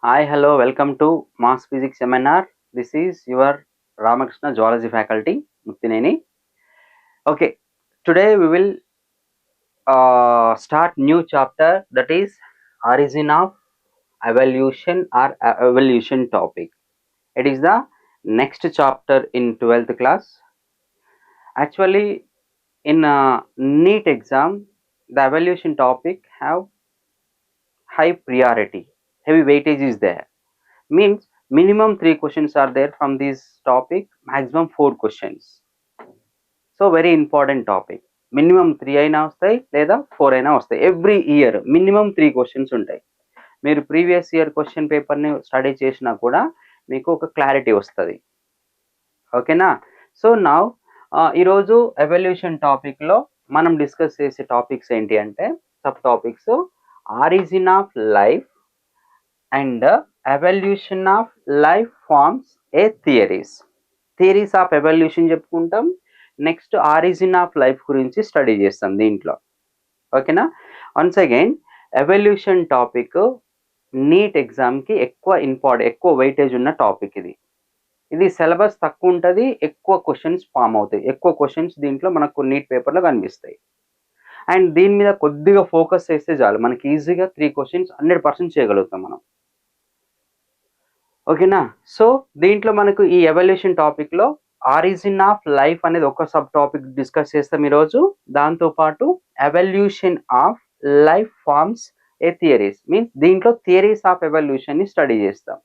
Hi, hello, welcome to Mass Physics-Mnr. This is your Ramakrishna Zoology faculty, Muttineni. Okay, today we will start new chapter, that is origin of evolution or evolution topic. It is the next chapter in 12th class. Actually, in a neet exam, the evolution topic have high priority, heavy weightage is there. Means minimum 3 questions are there from this topic, maximum 4 questions. So very important topic. Minimum 3 అయినా వస్తాయి లేదా 4 అయినా వస్తాయి. Every year minimum 3 questions ఉంటాయి. మీరు previous year question పేపర్ని study చేసినా కూడా మీకు ఒక క్లారిటీ వస్తుంది. ఓకేనా? సో నౌ ఈరోజు ఎవల్యూషన్ టాపిక్లో మనం డిస్కస్ చేసే టాపిక్స్ ఏంటి అంటే sub topics origin of life and evolution of life forms a theories of evolution చెప్పుకుంటాం. నెక్స్ట్ ఆరిజిన్ ఆఫ్ లైఫ్ గురించి స్టడీ చేస్తాం దీంట్లో. ఓకేనా? Once again evolution topic NEET ఎగ్జామ్కి ఎక్కువ వెయిటేజ్ ఉన్న టాపిక్ ఇది సిలబస్ తక్కువ ఉంటుంది, ఎక్కువ క్వశ్చన్స్ ఫామ్ అవుతాయి, ఎక్కువ క్వశ్చన్స్ దీంట్లో మనకు నీట్ పేపర్లో కనిపిస్తాయి. అండ్ దీని మీద కొద్దిగా ఫోకస్ చేస్తే చాలు, మనకి ఈజీగా 3 క్వశ్చన్స్ 100% చేయగలుగుతాం మనం. ఓకేనా? సో దీంట్లో మనకు ఈ ఎవల్యూషన్ టాపిక్లో ఆరిజిన్ ఆఫ్ లైఫ్ అనేది ఒక సబ్ టాపిక్ డిస్కస్ చేస్తాం ఈరోజు. దాంతోపాటు evolution of life forms a theories, means దీంట్లో థియరీస్ ఆఫ్ ఎవల్యూషన్ని స్టడీ చేస్తాం.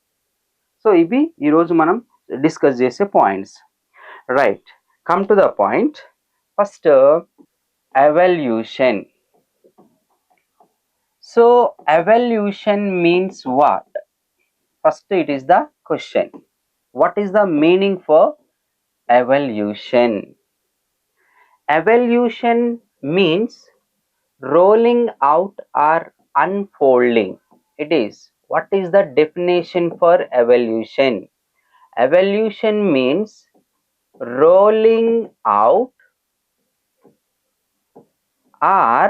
సో ఇవి ఈరోజు మనం డిస్కస్ చేసే points. Right, come to the point. First evolution. So evolution means what? First it is the question. What is the meaning for evolution? Evolution means rolling out or unfolding. It is. What is the definition for evolution? Evolution means rolling out or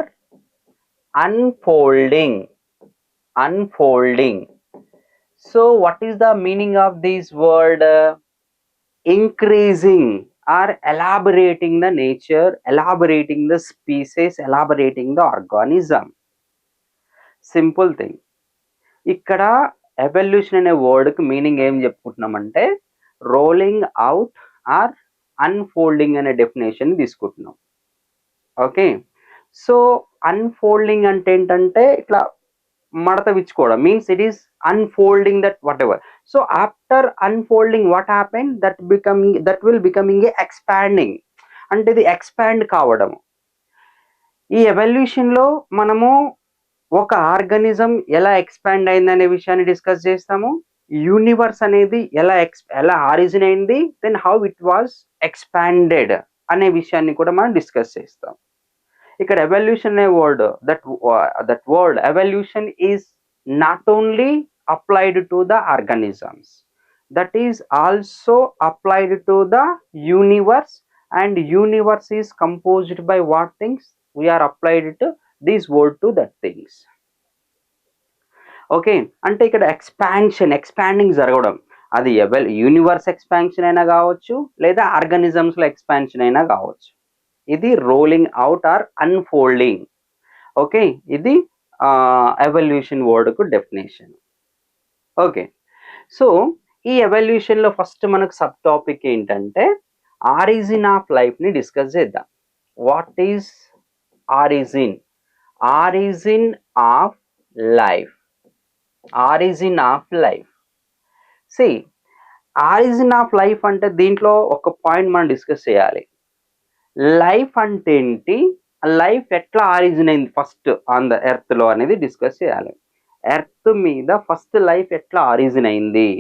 unfolding. So what is the meaning of this word? Increasing or elaborating the nature, elaborating the species, elaborating the organism. Simple thing. ఇక్కడ evolution అనే వర్డ్కి meaning ఏం చెప్పుకుంటున్నామంటే rolling out or unfolding అనే definition తీసుకుంటున్నాం. Okay, so unfolding అంటే ఏంటంటే ఇట్లా మడత విచ్చుకోవడం, means it is unfolding that whatever. So after unfolding what happened, that will becoming a expanding, అంటే ఇది ఎక్స్పాండ్ కావడం. ఈ ఎవల్యూషన్ లో మనము ఒక ఆర్గానిజం ఎలా ఎక్స్పాండ్ అయిందనే విషయాన్ని డిస్కస్ చేస్తాము. యూనివర్స్ అనేది ఎలా ఆరిజిన్ అయింది, then how it was expanded అనే విషయాన్ని కూడా మనం డిస్కస్ చేస్తాం. ఇక్కడ ఎవల్యూషన్ అనే that word evolution is not only applied to the organisms, that is also applied to the universe, and universe is composed by what things? We are applied to this word to that things. Okay, అంటే ఇక్కడ expanding జరగడం, అది universe expansion అయినా కావచ్చు లేదా ఆర్గానిజమ్స్లో expansion అయినా కావచ్చు. ఇది rolling out or unfolding. Okay, ఇది ఎవల్యూషన్ వర్డ్కు డెఫినేషన్. ఓకే, సో ఈ ఎవల్యూషన్లో ఫస్ట్ మనకు సబ్ టాపిక్ ఏంటంటే ఆరిజిన్ ఆఫ్ లైఫ్ని డిస్కస్ చేద్దాం. What is origin? Origin of life. See, origin of life అంటే దీంట్లో ఒక పాయింట్ మనం డిస్కస్ చేయాలి. లైఫ్ అంటే ఏంటి, లైఫ్ ఎట్లా ఆరిజిన్ అయింది ఫస్ట్ ఆన్ ద ఎర్త్ లో అనేది డిస్కస్ చేయాలి. ఎర్త్ మీద ఫస్ట్ లైఫ్ ఎట్లా ఆరిజిన్ అయింది?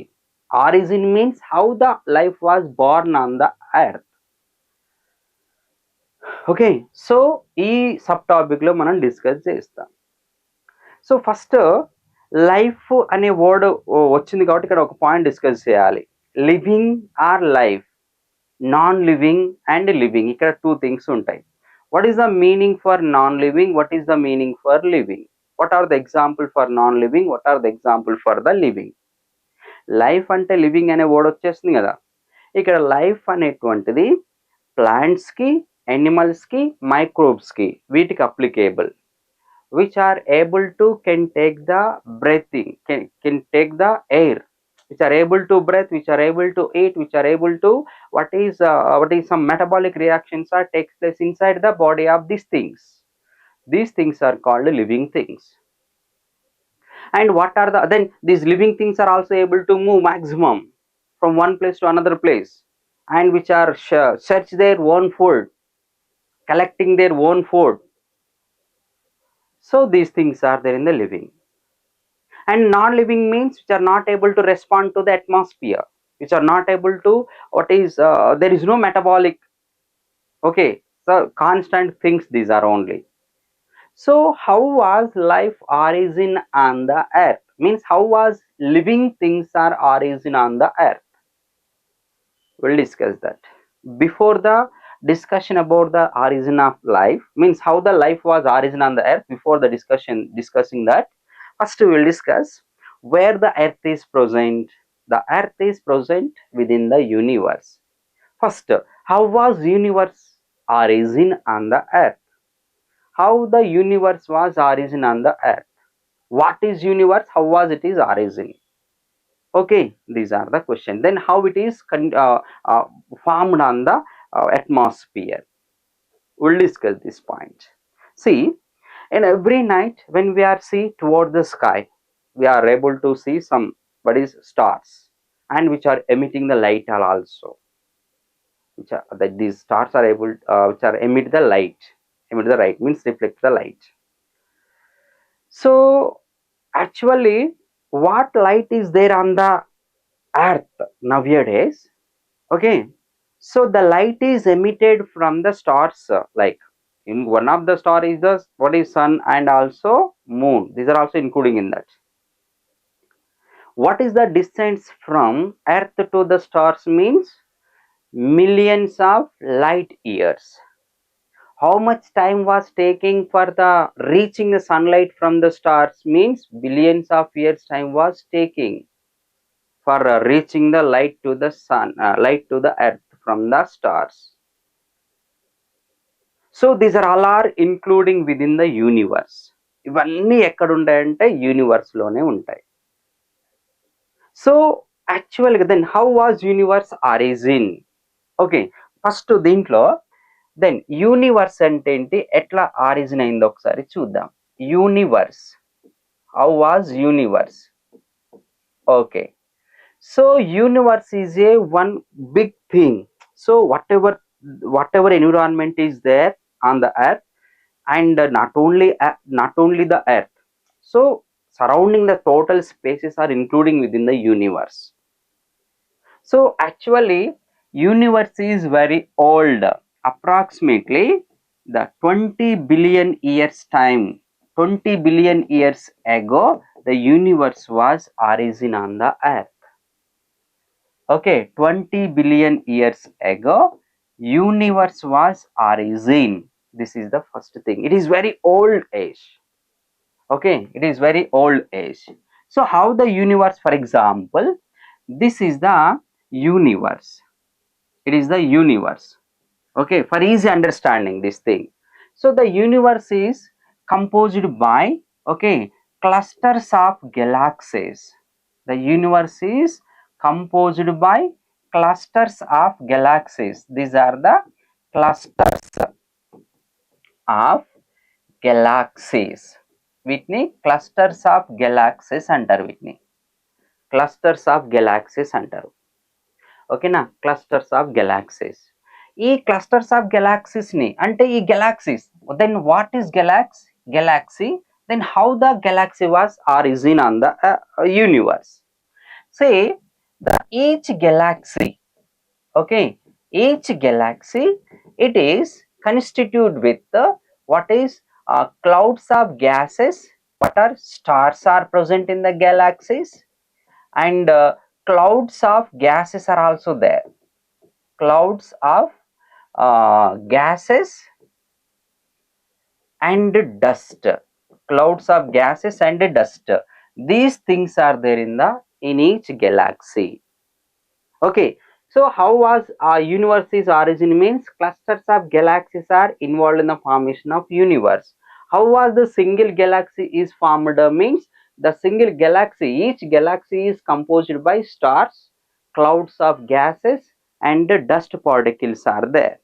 Origin means how the life was born on the earth. Okay, so ఈ సబ్ టాపిక్ లో మనం డిస్కస్ చేస్తాం. సో ఫస్ట్ లైఫ్ అనే వర్డ్ వచ్చింది కాబట్టి ఇక్కడ ఒక పాయింట్ డిస్కస్ చేయాలి. Living or life, non living and living, ఇక్కడ 2 థింగ్స్ ఉంటాయి. What is the meaning for non-living? What is the meaning for living? What are the example for non-living? What are the example for the living? Life అంటే living అనే word వచ్చేస్తుంది కదా. ఇక్కడ life అనేటువంటిది ప్లాంట్స్కి, యానిమల్స్కి, మైక్రోబ్స్కి వీటికి applicable. which are able to can take the breathing, can take the air, which are able to breathe, which are able to eat, which are able to what is some metabolic reactions are takes place inside the body of these things. These things are called living things. And what are the then these living things are also able to move maximum from one place to another place, and which are search their own food, collecting their own food. So these things are there in the living. And non-living means which are not able to respond to the atmosphere, which are not able to what is there is no metabolic, okay, so constant things these are only. So how was life origin on the earth? Means how was living things are origin on the earth? We'll discuss that. Before the discussion about the origin of life, means how the life was origin on the earth, before the discussing that, first we will discuss where the earth is present. The earth is present within the universe. First, how was universe origin on the earth? How the universe was origin on the earth? What is universe? How was it is origin? Okay, these are the question. Then how it is formed on the atmosphere. We'll discuss this point. See, in every night when we are see toward the sky, we are able to see some what is stars, and which are emitting the light also. Which are that these stars are able which are emit the light. Emit the light means reflect the light. So actually, what light is there on the earth nowadays? Okay, so the light is emitted from the stars, like in one of the star is the what is sun and also moon. These are also including in that. What is the distance from earth to the stars? Means millions of light years. How much time was taking for the reaching the sunlight from the stars? Means billions of years time was taking for reaching the light to the sun, light to the earth from the stars. So these are all or including with in the universe. ఇవన్నీ ఎక్కడ ఉంటాయంటే యూనివర్స్లోనే ఉంటాయి. So actually then how was universe origin? Okay, first దీంట్లో then universe అంటే ఏంటి, ఎట్లా origin అయిందో ఒకసారి చూద్దాం. Universe, how was universe? Okay, so universe is a one big thing. So whatever environment is there on the earth, and not only the earth, so surrounding the total spaces are including within the universe. So actually universe is very old, approximately the 20 billion years time, 20 billion years ago the universe was origin on the earth. Okay, 20 billion years ago universe was origin. This is the first thing. It is very old age. Okay, it is very old age. So how the universe, for example, this is the universe. It is the universe. Okay, for easy understanding this thing. So the universe is composed by, okay, clusters of galaxies. The universe is composed by clusters of galaxies. These are the clusters of galaxies. వీటిని clusters of galaxies అంటారు. వీటిని clusters of galaxies అంటారు. ఓకేనా, clusters of galaxies. ఈ clusters of galaxies ని అంటే ఈ galaxies, then what is galaxy, then how the galaxy was origin on the universe. Say the each galaxy, okay, each galaxy, it is constituted with what is clouds of gases. What are stars are present in the galaxies, and clouds of gases are also there. Clouds of gases and dust. clouds of gases and dust. These things are there in each galaxy. Okay, so how was universe's origin? Means clusters of galaxies are involved in the formation of universe. How was the single galaxy is formed? Means the single galaxy, each galaxy is composed by stars, clouds of gases and dust particles are there.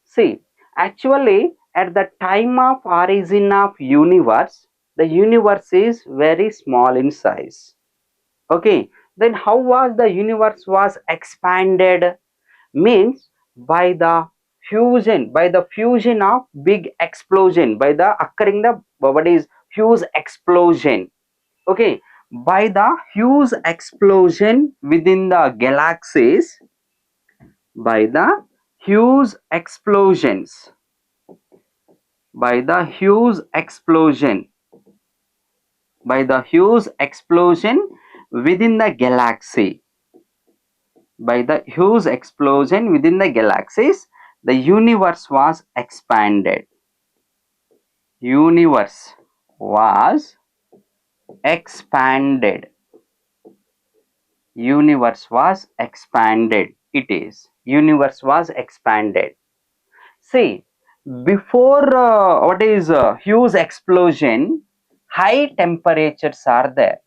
See, actually at the time of origin of universe, the universe is very small in size. Okay, then how was the universe was expanded? Means by the fusion of big explosion, by the occurring the what is huge explosion. Okay, by the huge explosion within the galaxies, by the huge explosions, by the huge explosion, by the huge explosion within the galaxy, by the huge explosion within the galaxies, the universe was expanded. Universe was expanded. Universe was expanded. It is. Universe was expanded. See, before what is huge explosion, high temperatures are there.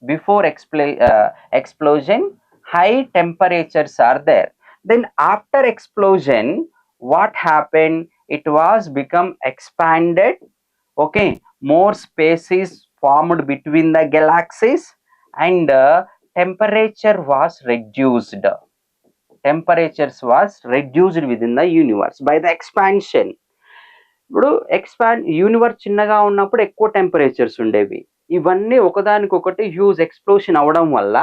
Before explosion, high temperatures are there. Then after explosion, what happened? It was become expanded. Okay, more space is formed between the galaxies and temperature was reduced. Temperatures was reduced within the universe by the expansion. ఇప్పుడు universe చిన్నగా ఉన్నప్పుడు ఎక్కువ temperatures ఉండేవి. ఇవన్నీ ఒకదానికొకటి huge explosion అవడం వల్ల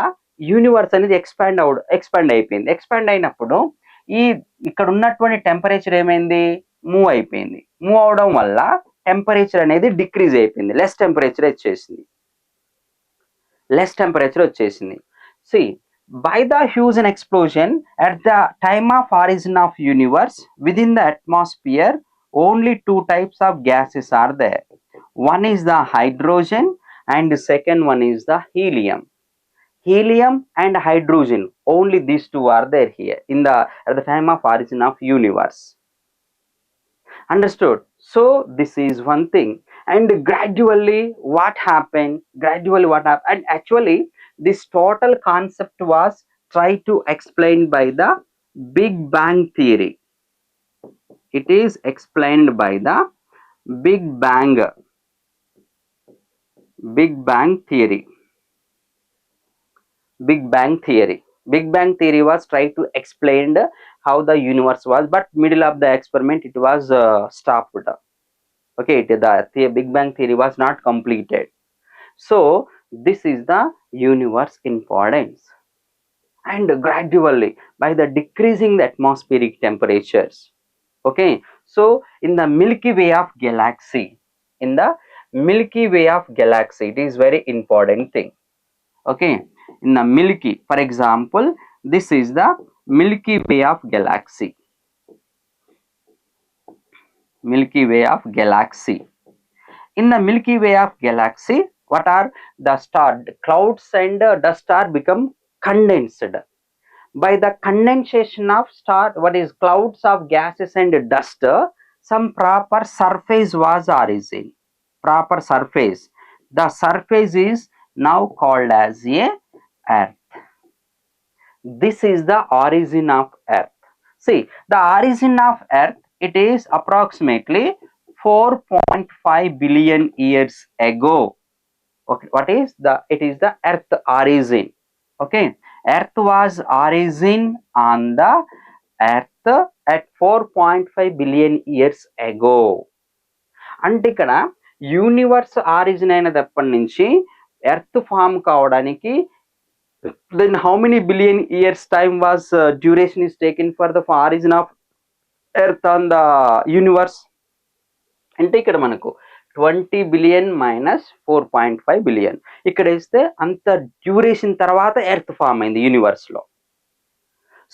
universe అనేది ఎక్స్పాండ్ అయిపోయింది. ఎక్స్పాండ్ అయినప్పుడు ఈ ఇక్కడ ఉన్నటువంటి టెంపరేచర్ ఏమైంది? మూవ్ అయిపోయింది. మూవ్ అవడం వల్ల టెంపరేచర్ అనేది డిక్రీజ్ అయిపోయింది. లెస్ టెంపరేచర్ వచ్చేసింది. See, by the fusion explosion at the time of origin of universe, within the atmosphere only two types of gases are there. One is the hydrogen and the second one is the helium. Helium and hydrogen, only these two are there here in the at the time of origin of universe. Understood? So this is one thing. And gradually what happened? And actually this total concept was tried to explain by the Big Bang theory. It is explained by the Big Bang theory. Big Bang theory was tried to explain how the universe was, but middle of the experiment it was stopped. Okay, the Big Bang theory was not completed. So this is the universe importance. And gradually by the decreasing the atmospheric temperatures, okay, so in the Milky Way of galaxy, it is very important thing. Okay, in the Milky, for example, this is the Milky Way of galaxy. Milky Way of galaxy. In the Milky Way of galaxy, what are the star? Clouds and dust are become condensed. By the condensation of star, what is clouds of gases and dust, some proper surface was origin. Proper surface. The surface is now called as a earth. This is the origin of earth. See, the origin of earth, it is approximately 4.5 billion years ago. Okay, what is the? It is the earth origin. Okay, earth was origin on the earth at 4.5 billion years ago. అంటే ఇక్కడ universe origin అయినప్పటి నుంచి earth form కావడానికి then how many billion years time was duration is taken for the origin of earth on the universe? అంటే ఇక్కడ మనకు 20 billion minus 4.5 billion ఇక్కడ ఇస్తే అంత డ్యూరేషన్ తర్వాత ఎర్త్ ఫామ్ అయింది యూనివర్స్ లో.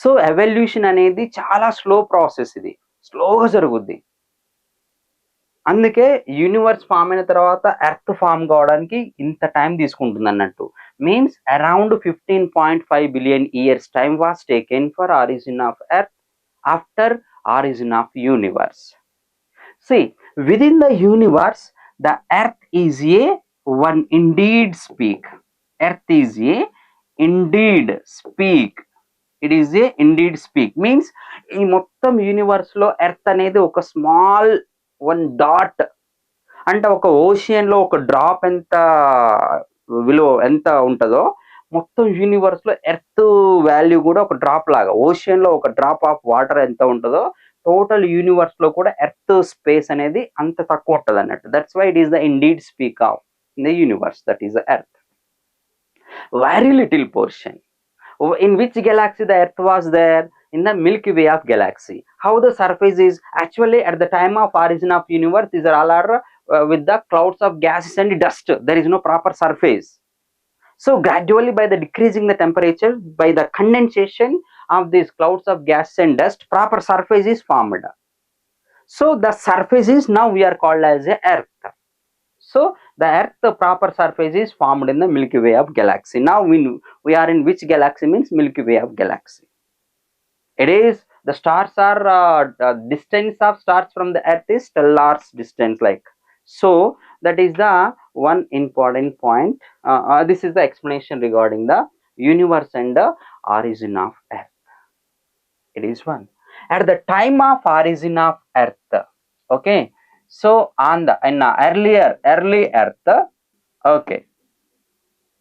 సో ఎవల్యూషన్ అనేది చాలా స్లో ప్రాసెస్, ఇది స్లోగా జరుగుద్ది. అందుకే యూనివర్స్ ఫామ్ అయిన తర్వాత ఎర్త్ ఫామ్ కావడానికి ఇంత టైం తీసుకుంటుంది అన్నట్టు. Means around 15.5 billion years time was taken for origin of earth after origin of universe. See, within the universe, the earth is a one indeed speak. Earth is a indeed speak. It is a indeed speak. Means ఈ మొత్తం universe లో earth అనేది ఒక small one dot. అంటే ఒక ocean లో ఒక drop ఎంత విలువ ఎంత ఉంటుందో మొత్తం యూనివర్స్ లో ఎర్త్ వాల్యూ కూడా ఒక డ్రాప్ లాగా. ఓషియన్ లో ఒక డ్రాప్ ఆఫ్ వాటర్ ఎంత ఉంటుందో టోటల్ యూనివర్స్ లో కూడా ఎర్త్ స్పేస్ అనేది అంత తక్కువ ఉంటుంది అన్నట్టు. That's why it is the indeed speak of in the universe, that is the earth. Very little portion. In which galaxy the earth was there? In the Milky Way of galaxy. How the surface is? Actually at the time of origin of universe, these are all with the clouds of gases and dust. There is no proper surface. So gradually by the decreasing the temperature, by the condensation of these clouds of gas and dust, proper surface is formed. So the surface is now we are called as a earth. So the earth, the proper surface is formed in the Milky Way of galaxy. Now we are in which galaxy? Means Milky Way of galaxy. It is, the stars are distance of stars from the earth is stellar distance like. So that is the one important point. This is the explanation regarding the universe and the origin of earth. It is one. At the time of origin of earth, okay, so on the in early earth, okay,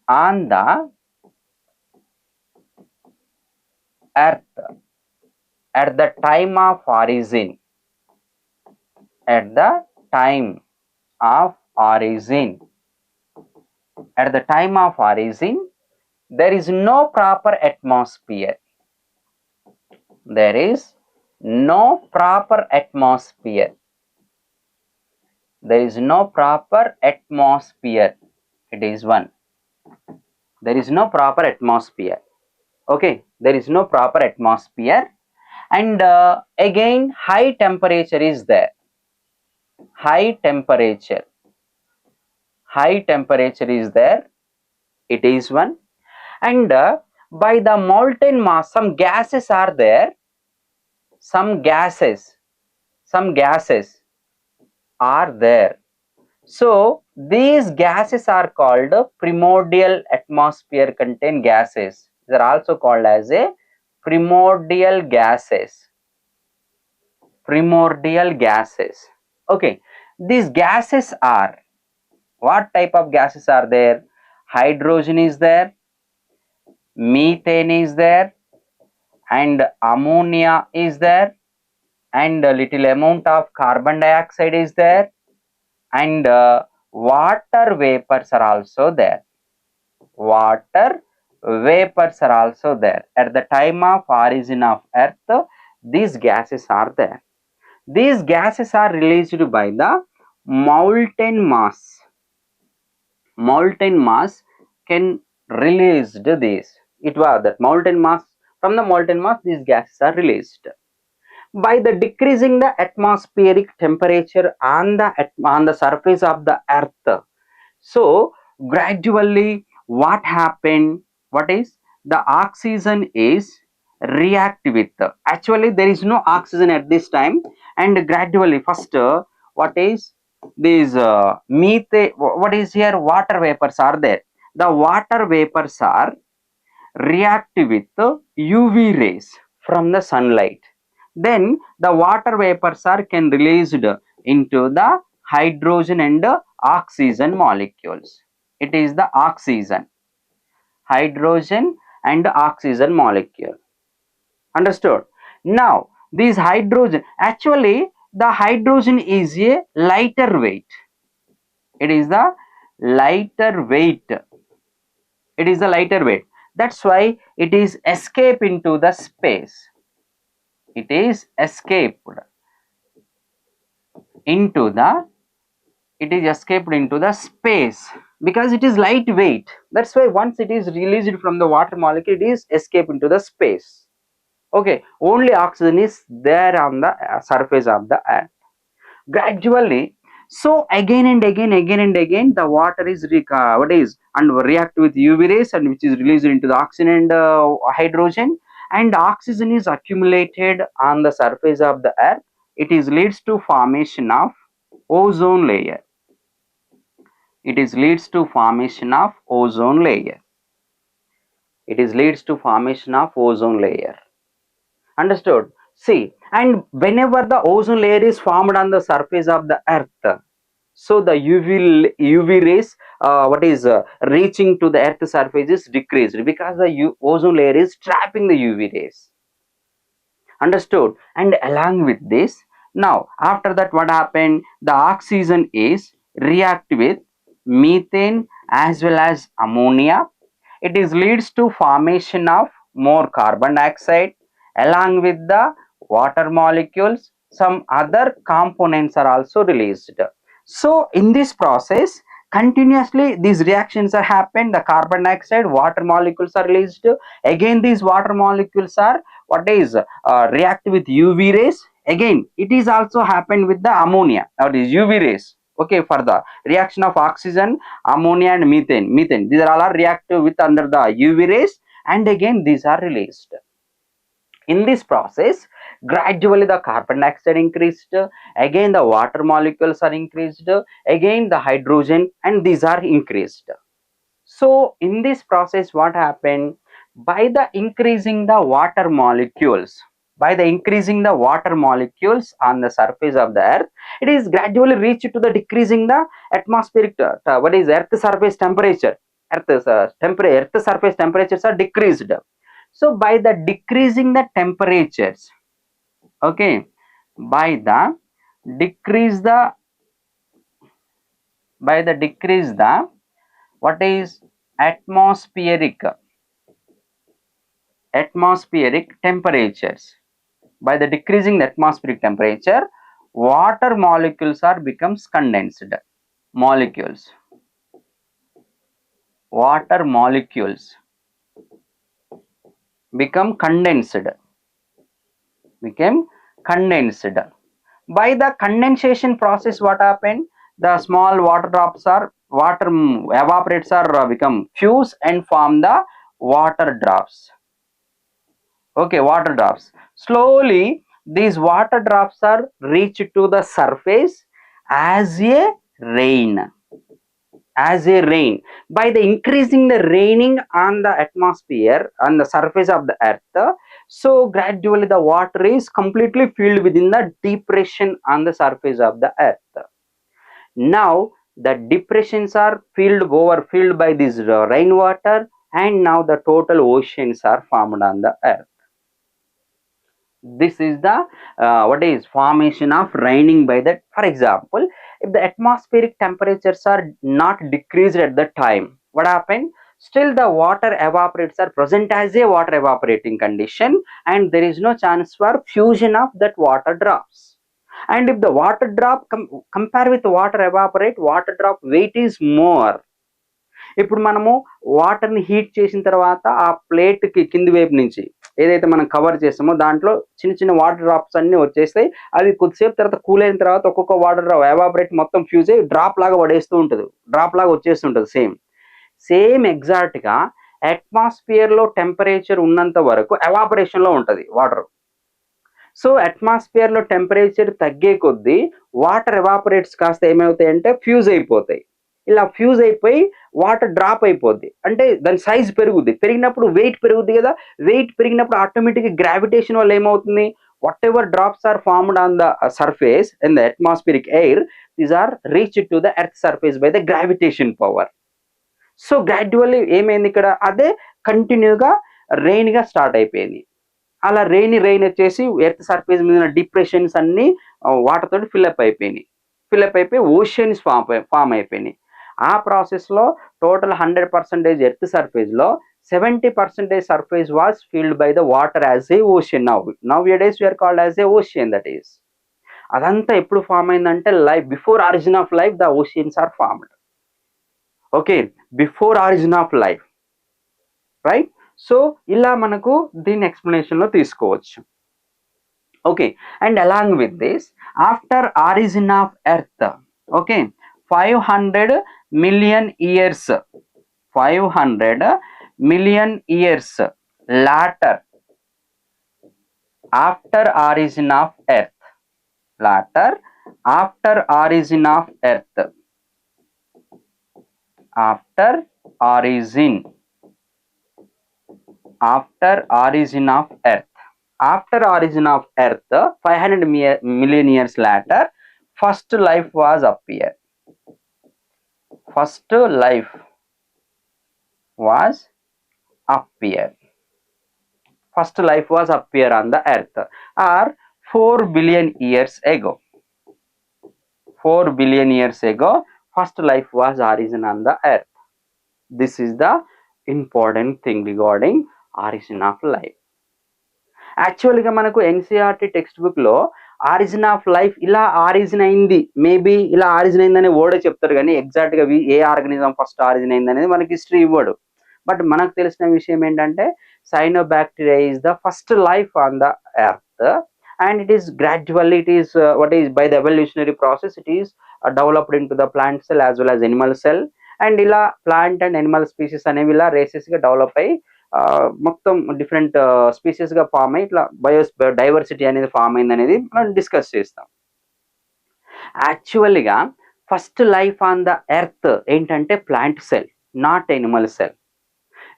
on the earth at the time of origin, at the time of origin, at the time of origin, there is no proper atmosphere. There is no proper atmosphere. There is no proper atmosphere. It is one. There is no proper atmosphere. Okay, there is no proper atmosphere, and again high temperature is there. High temperature is there. It is one. And by the molten mass, some gases are there. Some gases are there. So these gases are called primordial atmosphere contain gases. They are also called as a primordial gases. Primordial gases. Okay, these gases are, what type of gases are there? Hydrogen is there, methane is there, and ammonia is there, and a little amount of carbon dioxide is there, and water vapors are also there. Water vapors are also there. At the time of origin of earth, these gases are there. These gases are released by the molten mass. Molten mass can release this. It was that molten mass. From the molten mass, these gases are released. By the decreasing the atmospheric temperature on the surface of the earth, so gradually what happened? What is the oxygen is react with, actually there is no oxygen at this time, and gradually first what is these methane, what is here, water vapors are there. The water vapors are react with UV rays from the sunlight. Then the water vapors are can released into the hydrogen and oxygen molecules. It is the oxygen, hydrogen and oxygen molecule. Understood? Now these hydrogen, actually the hydrogen is a lighter weight. It is the lighter weight. It is the lighter weight. That's why it is escape into the space. It is escaped into the, it is escaped into the space because it is lightweight. That's why once it is released from the water molecule, it is escaped into the space. Okay, only oxygen is there on the surface of the earth. Gradually So again and again the water is react with UV rays, and which is released into the oxygen and hydrogen, and oxygen is accumulated on the surface of the earth. It is leads to formation of ozone layer. It is leads to formation of ozone layer. It is leads to formation of ozone layer. Understood? See, and whenever the ozone layer is formed on the surface of the earth, so the UV rays reaching to the earth surface is decreased, because the ozone layer is trapping the UV rays. Understood? And along with this, now after that, what happened? The oxygen is react with methane as well as ammonia. It is leads to formation of more carbon dioxide. Along with the water molecules, some other components are also released. So in this process, continuously these reactions are happen. The carbon dioxide, water molecules are released. Again, these water molecules are react with UV rays. Again, it is also happened with the ammonia, or is UV rays. Okay, for the reaction of oxygen, ammonia and methane, these are all are reactive with under the UV rays, and again these are released. In this process, gradually the carbon dioxide increased, again the water molecules are increased, again the hydrogen, and these are increased. So in this process, what happened? By the increasing the water molecules, on the surface of the earth, it is gradually reached to the decreasing the atmospheric earth surface temperature. Earth surface temperatures are decreased. So by the decreasing the temperatures, okay, by the decrease the what is atmospheric temperatures. By the decreasing the atmospheric temperature, water molecules are becomes condensed. Water molecules become condensed. By the condensation process, what happened? The small water drops are evaporates are become fuse and form the water drops. Okay, water drops. Slowly, these water drops are reached to the surface as a rain. By the increasing the raining on the atmosphere, on the surface of the earth, so gradually the water is completely filled within the depression on the surface of the earth. Now the depressions are overfilled by this rainwater, and now the total oceans are formed on the earth. This is the formation of raining by that. For example, if the atmospheric temperatures are not decreased at the time, what happened? Still the water evaporates are present as a water evaporating condition, and there is no chance for fusion of that water drops. And if the water drop compare with water evaporate, water drop weight is more. ఇప్పుడు మనము వాటర్ని heat చేసిన తర్వాత ఆ ప్లేట్కి కింది వైపు నుంచి ఏదైతే మనం కవర్ చేస్తామో దాంట్లో చిన్న చిన్న వాటర్ డ్రాప్స్ అన్ని వచ్చేస్తాయి. అవి కొద్దిసేపు తర్వాత కూల్ అయిన తర్వాత ఒక్కొక్క వాటర్ డ్రాప్ ఎవాపరేట్ మొత్తం ఫ్యూజ్ అయ్యి డ్రాప్ లాగా పడేస్తూ ఉంటుంది, డ్రాప్ లాగా వచ్చేస్తుంటుంది. సేమ్ ఎగ్జాక్ట్గా అట్మాస్ఫియర్లో టెంపరేచర్ ఉన్నంత వరకు ఎవాపరేషన్లో ఉంటుంది వాటర్. సో అట్మాస్ఫియర్లో టెంపరేచర్ తగ్గే కొద్దీ వాటర్ ఎవాపరేట్స్ కాస్త ఏమవుతాయంటే ఫ్యూజ్ అయిపోతాయి. ఇలా ఫ్యూజ్ అయిపోయి వాటర్ డ్రాప్ అయిపోద్ది, అంటే దాని సైజ్ పెరుగుద్ది. పెరిగినప్పుడు వెయిట్ పెరుగుద్ది కదా, వెయిట్ పెరిగినప్పుడు ఆటోమేటిక్గా గ్రావిటేషన్ వల్ల ఏమవుతుంది? Whatever drops are formed on the surface in the atmospheric air, these are reached to the earth surface by the gravitation power. So gradually ఏమైంది ఇక్కడ? అదే కంటిన్యూగా రెయిన్గా స్టార్ట్ అయిపోయింది. అలా రెయిన్ వచ్చేసి ఎర్త్ సర్ఫేస్ మీద డిప్రెషన్స్ అన్ని వాటర్ తోటి ఫిల్అప్ అయిపోయి ఓషన్స్ ఫామ్ అయిపోయినాయి. ఆ ప్రాసెస్లో టోటల్ 100% ఎర్త్ సర్ఫేస్లో 70% surface was filled by the water as a ocean. Nowadays we are called as a ocean. That is అదంతా ఎప్పుడు ఫామ్ అయిందంటే life before origin of life the oceans are formed. Okay, before origin of life, right? So ఇలా మనకు దీని ఎక్స్ప్లెనేషన్లో తీసుకోవచ్చు. Okay, and along with this, after origin of earth, Okay, 500 million years, 500 million years later, after origin of earth, later after origin of earth, after origin, after origin of earth, after origin of earth, 500 million years later, first life was appear, first life was appear, first life was appear on the earth, or 4 billion years ago, 4 billion years ago first life was origin on the earth. This is the important thing regarding origin of life. యాక్చువల్గా మనకు NCERT text book లో origin of life ఇలా origin అయింది, maybe ఇలా origin అయిందని ఓడే చెప్తారు, కానీ ఎగ్జాక్ట్ గా ఏ ఆర్గనిజం ఫస్ట్ ఆరిజిన్ అయింది అనేది మనకి హిస్టరీ ఇవ్వడు. బట్ మనకు తెలిసిన విషయం ఏంటంటే cyanobacteria is the first life on the earth, and it is gradually, it is what is by the evolutionary process, it is developed into the plant cell as well as animal cell, and ఇలా plant and Animal species అనేవి ఇలా races గా develop అయ్యి మొత్తం different species గా form అయ్యి ఇట్లా diversity అనేది ఫామ్ అయింది అనేది మనం డిస్కస్ చేస్తాం. యాక్చువల్గా first life on the earth ఏంటంటే plant cell, not animal cell.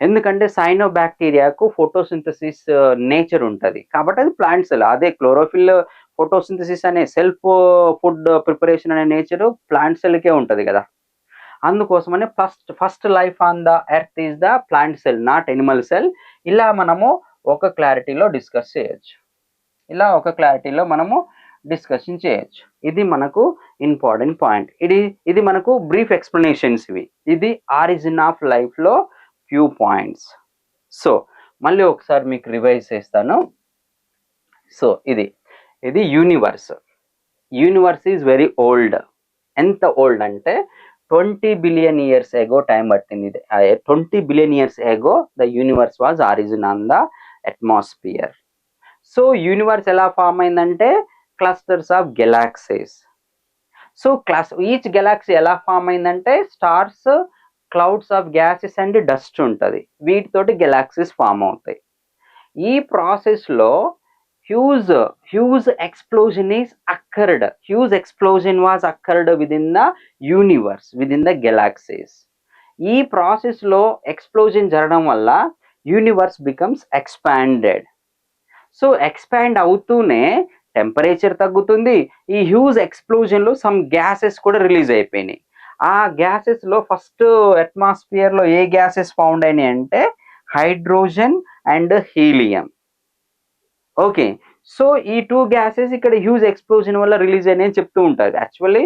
ఎందుకంటే సైనోబాక్టీరియాకు ఫోటోసింథసిస్ నేచర్ ఉంటుంది కాబట్టి అది ప్లాంట్ సెల్. అదే క్లోరోఫిల్ ఫోటోసింథసిస్ అనే సెల్ఫ్ ఫుడ్ ప్రిపరేషన్ అనే నేచర్ ప్లాంట్ సెల్కే ఉంటుంది కదా. అందుకోసమని first life on the earth is the plant cell, not animal cell. ఇలా మనము ఒక క్లారిటీలో డిస్కస్ చేయొచ్చు, ఇలా ఒక క్లారిటీలో మనము డిస్కషన్ చేయొచ్చు. ఇది మనకు ఇంపార్టెంట్ పాయింట్. ఇది మనకు బ్రీఫ్ ఎక్స్ప్లెనేషన్స్ ఇవి. ఇది ఆరిజిన్ ఆఫ్ లైఫ్ లో ఫ్యూ పాయింట్స్. సో మళ్ళీ ఒకసారి మీకు రివైజ్ చేస్తాను. సో ఇది universe. Universe is very old. ఎంత ఓల్డ్ అంటే 20 బిలియన్ ఇయర్స్ ఎగో టైం పట్టింది. 20 billion years ago the universe was origin on the atmosphere. So universe ఎలా ఫామ్ అయిందంటే clusters of galaxies. So each Galaxy ఎలా ఫామ్ అయిందంటే stars, clouds of gases and dust ఉంటుంది, వీటితోటి galaxies form అవుతాయి. ఈ ప్రాసెస్లో huge explosion is occurred, huge explosion was occurred within the universe, within the galaxies. ఈ ప్రాసెస్ లో ఎక్స్ప్లోజన్ జరగడం వల్ల universe becomes expanded. So expand అవుతూనే టెంపరేచర్ తగ్గుతుంది. ఈ హ్యూజ్ ఎక్స్ప్లోజన్ లో సమ్ గ్యాసెస్ కూడా రిలీజ్ అయిపోయినాయి. ఆ గ్యాసెస్ లో ఫస్ట్ అట్మాస్ఫియర్ లో ఏ గ్యాసెస్ ఫౌండ్ అయినాయి అంటే hydrogen and helium. Okay, so ఈ 2 గ్యాసెస్ ఇక్కడ హ్యూజ్ ఎక్స్ప్లోజన్ వల్ల రిలీజ్ అయినాయని చెప్తూ ఉంటారు. యాక్చువల్లీ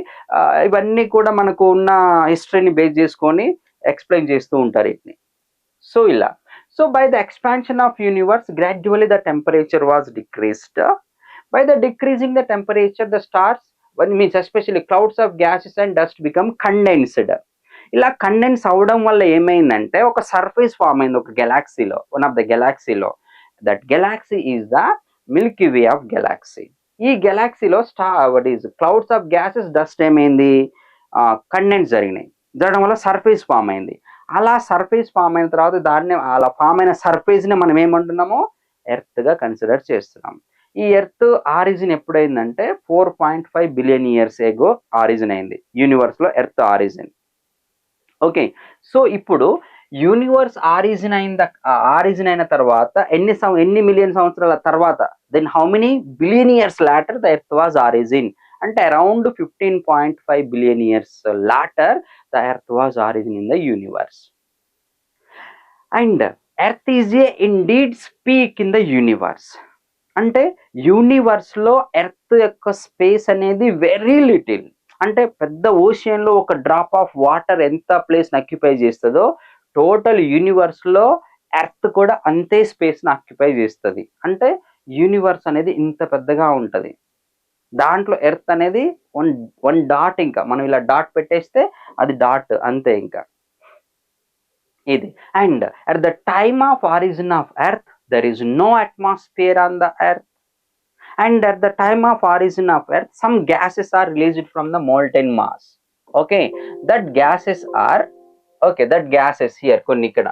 ఇవన్నీ కూడా మనకు ఉన్న హిస్టరీని బేస్ చేసుకొని ఎక్స్ప్లెయిన్ చేస్తూ ఉంటారు వీటిని. సో ఇలా, so by the expansion of universe gradually the temperature was decreased. By the decreasing the temperature the stars means especially clouds of gases and dust become condensed. ఇలా కండెన్స్ అవడం వల్ల ఏమైందంటే ఒక సర్ఫేస్ ఫామ్ అయింది ఒక గెలాక్సీలో, one of the గెలాక్సీలో. That galaxy is the milky way of galaxy. ఈ గెలాక్సీలో క్లౌడ్స్ ఆఫ్ గ్యాసెస్ డస్ట్ ఏమైంది, కండెన్స్ జరగడం వల్ల సర్ఫేస్ ఫామ్ అయింది. అలా సర్ఫేస్ ఫామ్ అయిన తర్వాత దాన్ని అలా ఫామ్ అయిన సర్ఫేస్ని మనం ఏమంటున్నామో ఎర్త్గా కన్సిడర్ చేస్తున్నాం. ఈ ఎర్త్ ఆరిజిన్ ఎప్పుడైందంటే 4.5 బిలియన్ ఇయర్స్ ఎగో ఆరిజిన్ అయింది యూనివర్స్లో ఎర్త్ ఆరిజిన్. ఓకే, సో ఇప్పుడు యూనివర్స్ ఆరిజిన్ అయిన తర్వాత ఎన్ని మిలియన్ సంవత్సరాల తర్వాత, then how many billion years later the earth was origin అంటే around 15.5 billion years later the earth was origin in the universe. And earth is a indeed speck in the universe. అంటే universe లో earth యొక్క space అనేది very little. అంటే పెద్ద ocean లో ఒక drop of water ఎంత ప్లేస్ ఆక్యుపై చేస్తుందో టోటల్ యూనివర్స్ లో ఎర్త్ కూడా అంతే స్పేస్ ని ఆక్యుపై చేస్తుంది. అంటే యూనివర్స్ అనేది ఇంత పెద్దగా ఉంటది, దాంట్లో ఎర్త్ అనేది వన్ డాట్. ఇంకా మనం ఇలా డాట్ పెట్టేస్తే అది డాట్ అంతే ఇంకా ఇది. And at the time of origin of earth there is no atmosphere on the earth. and at the time of origin of earth some gases are released from the molten mass. Okay, that gases are, okay, that gases here కొన్ని ఇక్కడ.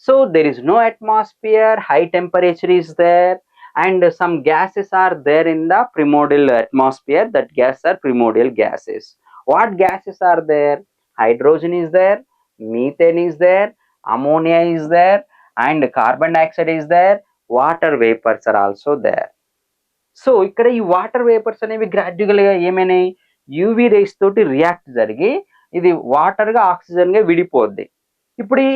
So there is no atmosphere, high temperature is there, and some gases are there in the primordial atmosphere. That gas are primordial gases. What gases are there? Hydrogen is there, methane is there, ammonia is there, and carbon dioxide is there, water vapors are also there. So ఇక్కడ ఈ water vapours అనేవి గ్రాడ్యువల్గా ఏమైనాయి, UV rays తోటి react జరిగి ఇది వాటర్గా ఆక్సిజన్గా విడిపోద్ది. ఇప్పుడు ఈ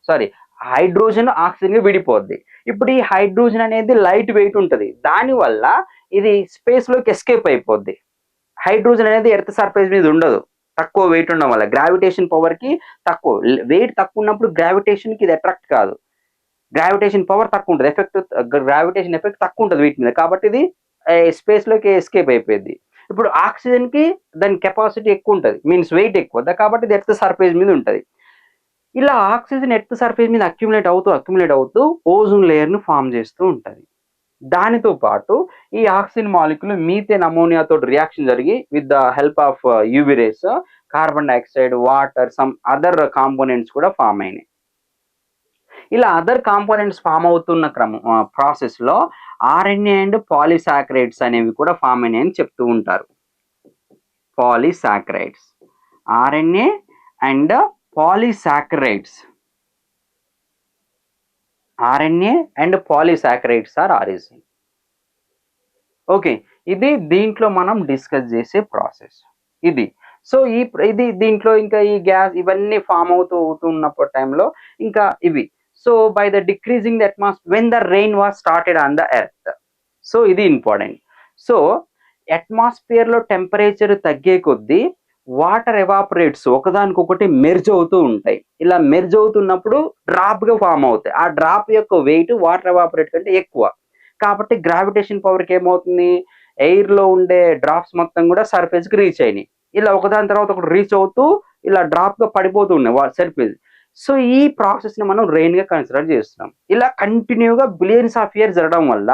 సారీ హైడ్రోజన్ ఆక్సిజన్గా విడిపోద్ది. ఇప్పుడు ఈ హైడ్రోజన్ అనేది లైట్ వెయిట్ ఉంటుంది, దానివల్ల ఇది స్పేస్లోకి ఎస్కేప్ అయిపోద్ది. హైడ్రోజన్ అనేది ఎర్త్ సర్ఫేస్ మీద ఉండదు, తక్కువ వెయిట్ ఉండడం వల్ల గ్రావిటేషన్ పవర్కి తక్కువ వెయిట్ తక్కువ ఉన్నప్పుడు గ్రావిటేషన్కి ఇది అట్రాక్ట్ కాదు, గ్రావిటేషన్ పవర్ తక్కువ ఉంటుంది, గ్రావిటేషన్ ఎఫెక్ట్ తక్కువ ఉంటుంది వీటి మీద, కాబట్టి ఇది స్పేస్లోకి ఎస్కేప్ అయిపోయింది. ఇప్పుడు ఆక్సిజన్కి దాని కెపాసిటీ ఎక్కువ ఉంటుంది, మీన్స్ వెయిట్ ఎక్కువ, కాబట్టి ఇది ఎర్త్ సర్ఫేస్ మీద ఉంటుంది. ఇలా ఆక్సిజన్ ఎర్త్ సర్ఫేస్ మీద అక్యుములేట్ అవుతూ ఓజోన్ లేయర్ను ఫామ్ చేస్తూ ఉంటుంది. దానితో పాటు ఈ ఆక్సిజన్ మాలిక్యూల్ మీథేన్ అమోనియాతో రియాక్షన్ జరిగి with the help of UV rays carbon dioxide, water, some other components కూడా ఫామ్ అయినాయి. ఇలా అదర్ కాంపోనెంట్స్ ఫామ్ అవుతున్న ప్రాసెస్లో ఆర్ఎన్ఏ అండ్ పాలిసాకరైడ్స్ అనేవి కూడా ఫామ్ అయినాయని చెప్తూ ఉంటారు. Polysaccharides, RNA and polysaccharides, RNA and polysaccharides are origin. Okay, ఇది దీంట్లో మనం డిస్కస్ చేసే ప్రాసెస్ ఇది. సో ఇది దీంట్లో ఇంకా ఈ గ్యాస్ ఇవన్నీ ఫామ్ అవుతున్నప్పుడు టైంలో ఇంకా ఇవి. So by the decreasing the atmosphere when the rain was started on the earth. So ఇది ఇంపార్టెంట్. సో అట్మాస్ఫియర్లో టెంపరేచర్ తగ్గే కొద్దీ వాటర్ ఎవాపరేట్స్ ఒకదానికొకటి మెర్జ్ అవుతూ ఉంటాయి. ఇలా మెర్జ్ అవుతున్నప్పుడు డ్రాప్గా ఫామ్ అవుతాయి. ఆ డ్రాప్ యొక్క వెయిట్ వాటర్ ఎవాపరేట్ కంటే ఎక్కువ, కాబట్టి గ్రావిటేషన్ పవర్కి ఏమవుతుంది, ఎయిర్లో ఉండే డ్రాప్స్ మొత్తం కూడా సర్ఫేస్కి రీచ్ అయినాయి. ఇలా ఒకదాని తర్వాత ఒకటి రీచ్ అవుతూ ఇలా డ్రాప్గా పడిపోతూ ఉన్నాయి సర్ఫేస్. సో ఈ ప్రాసెస్ని మనం రెయిన్గా కన్సిడర్ చేస్తున్నాం. ఇలా కంటిన్యూగా బిలియన్స్ ఆఫ్ ఇయర్స్ జరగడం వల్ల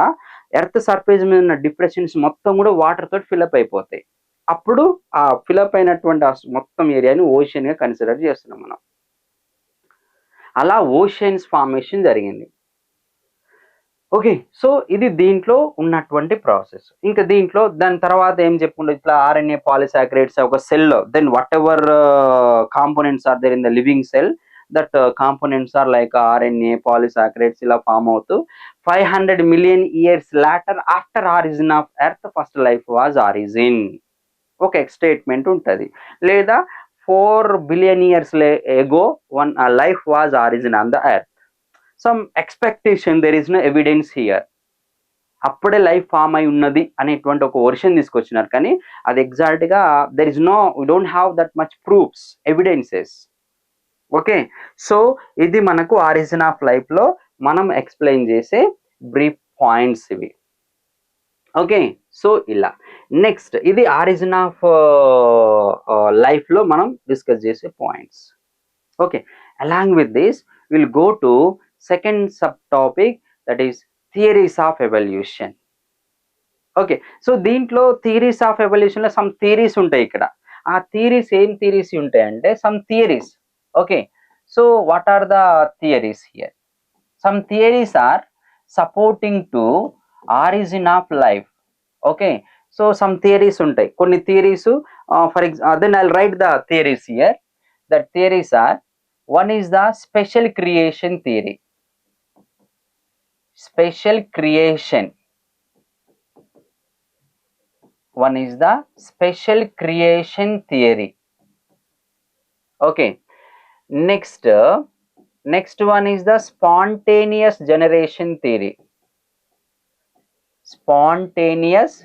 ఎర్త్ సర్ఫేస్ మీద ఉన్న డిప్రెషన్స్ మొత్తం కూడా వాటర్ తోటి ఫిల్అప్ అయిపోతాయి. అప్పుడు ఆ ఫిల్అప్ అయినటువంటి మొత్తం ఏరియాని ఓషన్గా కన్సిడర్ చేస్తున్నాం మనం. అలా ఓషన్స్ ఫార్మేషన్ జరిగింది. ఓకే, సో ఇది దీంట్లో ఉన్నటువంటి ప్రాసెస్. ఇంకా దీంట్లో దాని తర్వాత ఏం చెప్పుకుంటే ఇట్లా ఆర్ఎన్ఏ పాలిసాకరైడ్స్ ఒక సెల్లో, then whatever components are there in the living cell, that components are like RNA polysaccharides ఇలా ఫామ్ అవుతూ 500 million years later after origin of earth first life was origin. ఒక స్టేట్మెంట్ ఉంటుంది. లేదా 4 billion years ago one life was origin on the earth. Some expectation, there is no evidence here. అప్పుడే life form అయి ఉన్నది అనేటువంటి ఒక version తీసుకొచ్చినారు, కానీ అది ఎగ్జాక్ట్గా there is no, we don't have that much proofs, evidences. Okay, so ఇది మనకు ఆరిజిన్ ఆఫ్ లైఫ్లో మనం ఎక్స్ప్లెయిన్ చేసే బ్రీఫ్ పాయింట్స్ ఇవి. ఓకే, సో ఇలా నెక్స్ట్ ఇది ఆరిజిన్ ఆఫ్ లైఫ్లో మనం డిస్కస్ చేసే points. Okay, along with this will go to second sub topic, that is theories of evolution. Okay, so దీంట్లో థియరీస్ ఆఫ్ ఎవల్యూషన్లో సమ్ థియరీస్ ఉంటాయి. ఇక్కడ ఆ థియరీస్ ఏం థియరీస్ ఉంటాయి అంటే some theories. Okay, so what are the theories here? Some theories are supporting to origin of life. Okay, so some theories ఉంటాయి, కొన్ని theories. For then I'll write the theories here. That theories are, one is the special creation theory. Special creation. One is the special creation theory. Okay, next one is the spontaneous generation theory. Spontaneous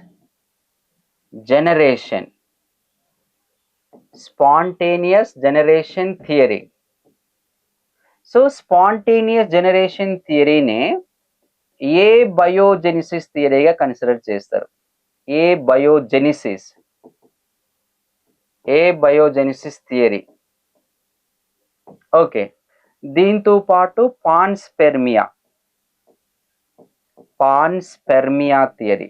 generation. Spontaneous generation theory. So spontaneous generation థియరీనే abiogenesis థియరీగా consider చేస్తారు. Abiogenesis theory. Okay, దీంతో పాటు panspermia. panspermia theory.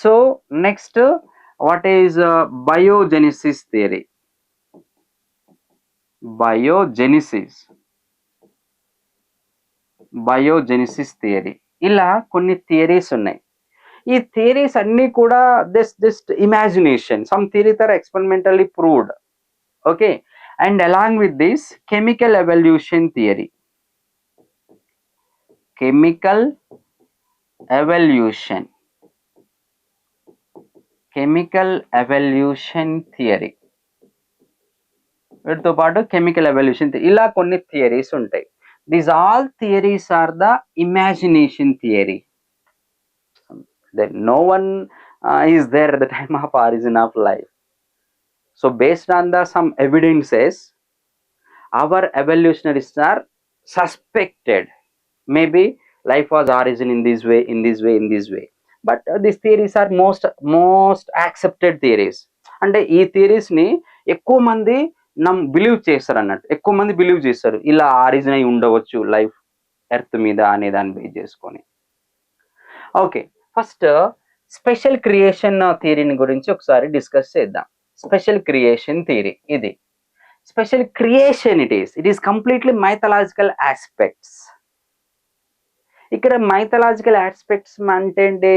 So next, what is biogenesis theory? Biogenesis theory. ఇలా కొన్ని theories ఉన్నాయి. ఈ theories అన్ని కూడా just imagination. Some theories are experimentally proved. Okay, and along with this chemical evolution theory. Chemical evolution theory, వీటితో పాటు chemical evolution, ఇలా కొన్ని థియరీస్ ఉంటాయి. These all theories are the imagination theory. That no one is there at the time of origin of life. So based on the some evidences, our evolutionists are suspected maybe life was origin in this way, but these theories are most accepted theories. అంటే ఈ theories ని ఎక్కువ మంది believe చేస్తారు అన్నట్టు, ఎక్కువ మంది believe చేస్తారు ఇలా ఆరిజిన్ అయి ఉండవచ్చు లైఫ్ ఎర్త్ మీద అనే దాన్ని బేస్ చేసుకొని. ఓకే, ఫస్ట్ స్పెషల్ క్రియేషన్ థియరీని గురించి ఒకసారి డిస్కస్ చేద్దాం. స్పెషల్ క్రియేషన్ థియరీ, ఇది special creation it is completely mythological aspects. ఇక్కడ మైథలాజికల్ ఆస్పెక్ట్స్ అంటే ఏంటి?